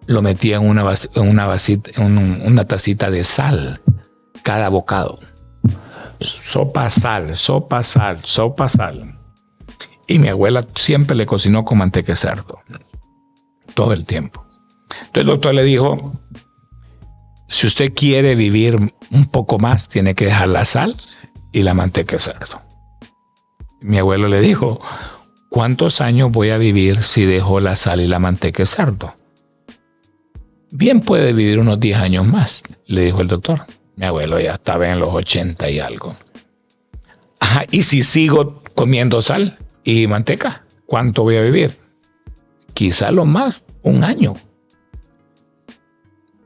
lo metía en una tacita de sal cada bocado. sopa, sal. Y mi abuela siempre le cocinó con manteca de cerdo, todo el tiempo. Entonces el doctor le dijo, si usted quiere vivir un poco más, tiene que dejar la sal y la manteca de cerdo. Mi abuelo le dijo, ¿cuántos años voy a vivir si dejo la sal y la manteca de cerdo? Bien puede vivir unos 10 años más, le dijo el doctor. Mi abuelo ya estaba en los 80 y algo. Ajá, ¿y si sigo comiendo sal y manteca? ¿Cuánto voy a vivir? Quizá lo más, 1 año.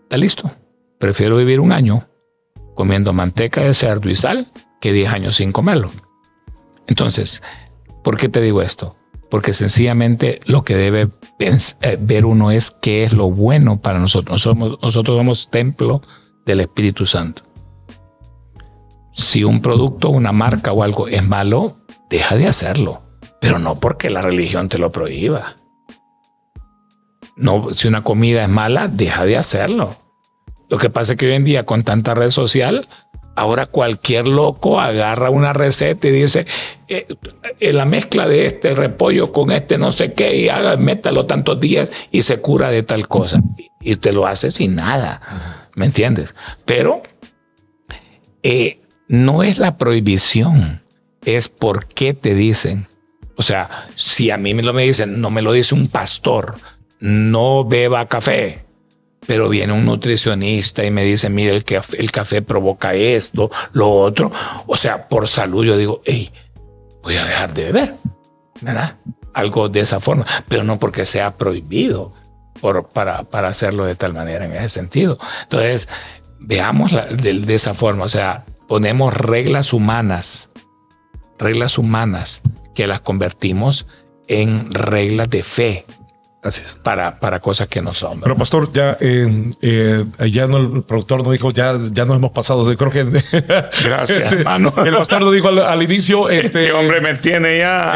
¿Está listo? Prefiero vivir 1 año comiendo manteca de cerdo y sal que 10 años sin comerlo. Entonces, ¿por qué te digo esto? Porque sencillamente lo que debe ver uno es qué es lo bueno para nosotros. Nosotros somos templo del Espíritu Santo. Si un producto, una marca o algo es malo, deja de hacerlo. Pero no porque la religión te lo prohíba. No, si una comida es mala, deja de hacerlo. Lo que pasa es que hoy en día con tanta red social, ahora cualquier loco agarra una receta y dice la mezcla de este repollo con este no sé qué y métalo tantos días y se cura de tal cosa. Y te lo hace sin nada, ¿me entiendes? Pero no es la prohibición, es por qué te dicen. O sea, si a mí me dicen, no me lo dice un pastor, no beba café. Pero viene un nutricionista y me dice, mire, el café provoca esto, lo otro. O sea, por salud yo digo, hey, voy a dejar de beber, ¿verdad? Algo de esa forma, pero no porque sea prohibido para hacerlo de tal manera en ese sentido. Entonces, veamos de esa forma, o sea, ponemos reglas humanas que las convertimos en reglas de fe. Así es. Para cosas que no son. ¿Verdad? Pero pastor, ya no, el productor nos dijo, ya nos hemos pasado. Creo que gracias, hermano. El pastor nos dijo al inicio, este hombre me tiene ya.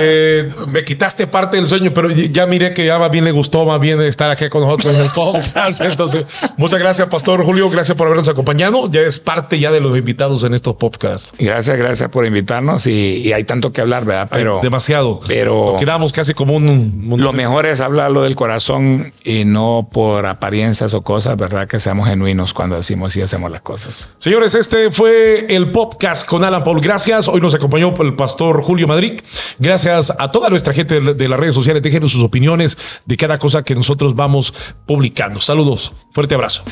Me quitaste parte del sueño, pero ya miré que ya más bien le gustó más bien estar aquí con nosotros en el podcast. Entonces, muchas gracias, pastor Julio, gracias por habernos acompañado. Ya es parte ya de los invitados en estos podcasts. Gracias por invitarnos y hay tanto que hablar, ¿verdad? Pero demasiado. Pero nos quedamos casi como lo mejor es hablarlo del corazón y no por apariencias o cosas, ¿verdad? Que seamos genuinos cuando decimos y hacemos las cosas. Señores, este fue el podcast con Alan Paul. Gracias. Hoy nos acompañó el pastor Julio Madrid. Gracias a toda nuestra gente de las redes sociales. Déjenos sus opiniones de cada cosa que nosotros vamos publicando. Saludos. Fuerte abrazo.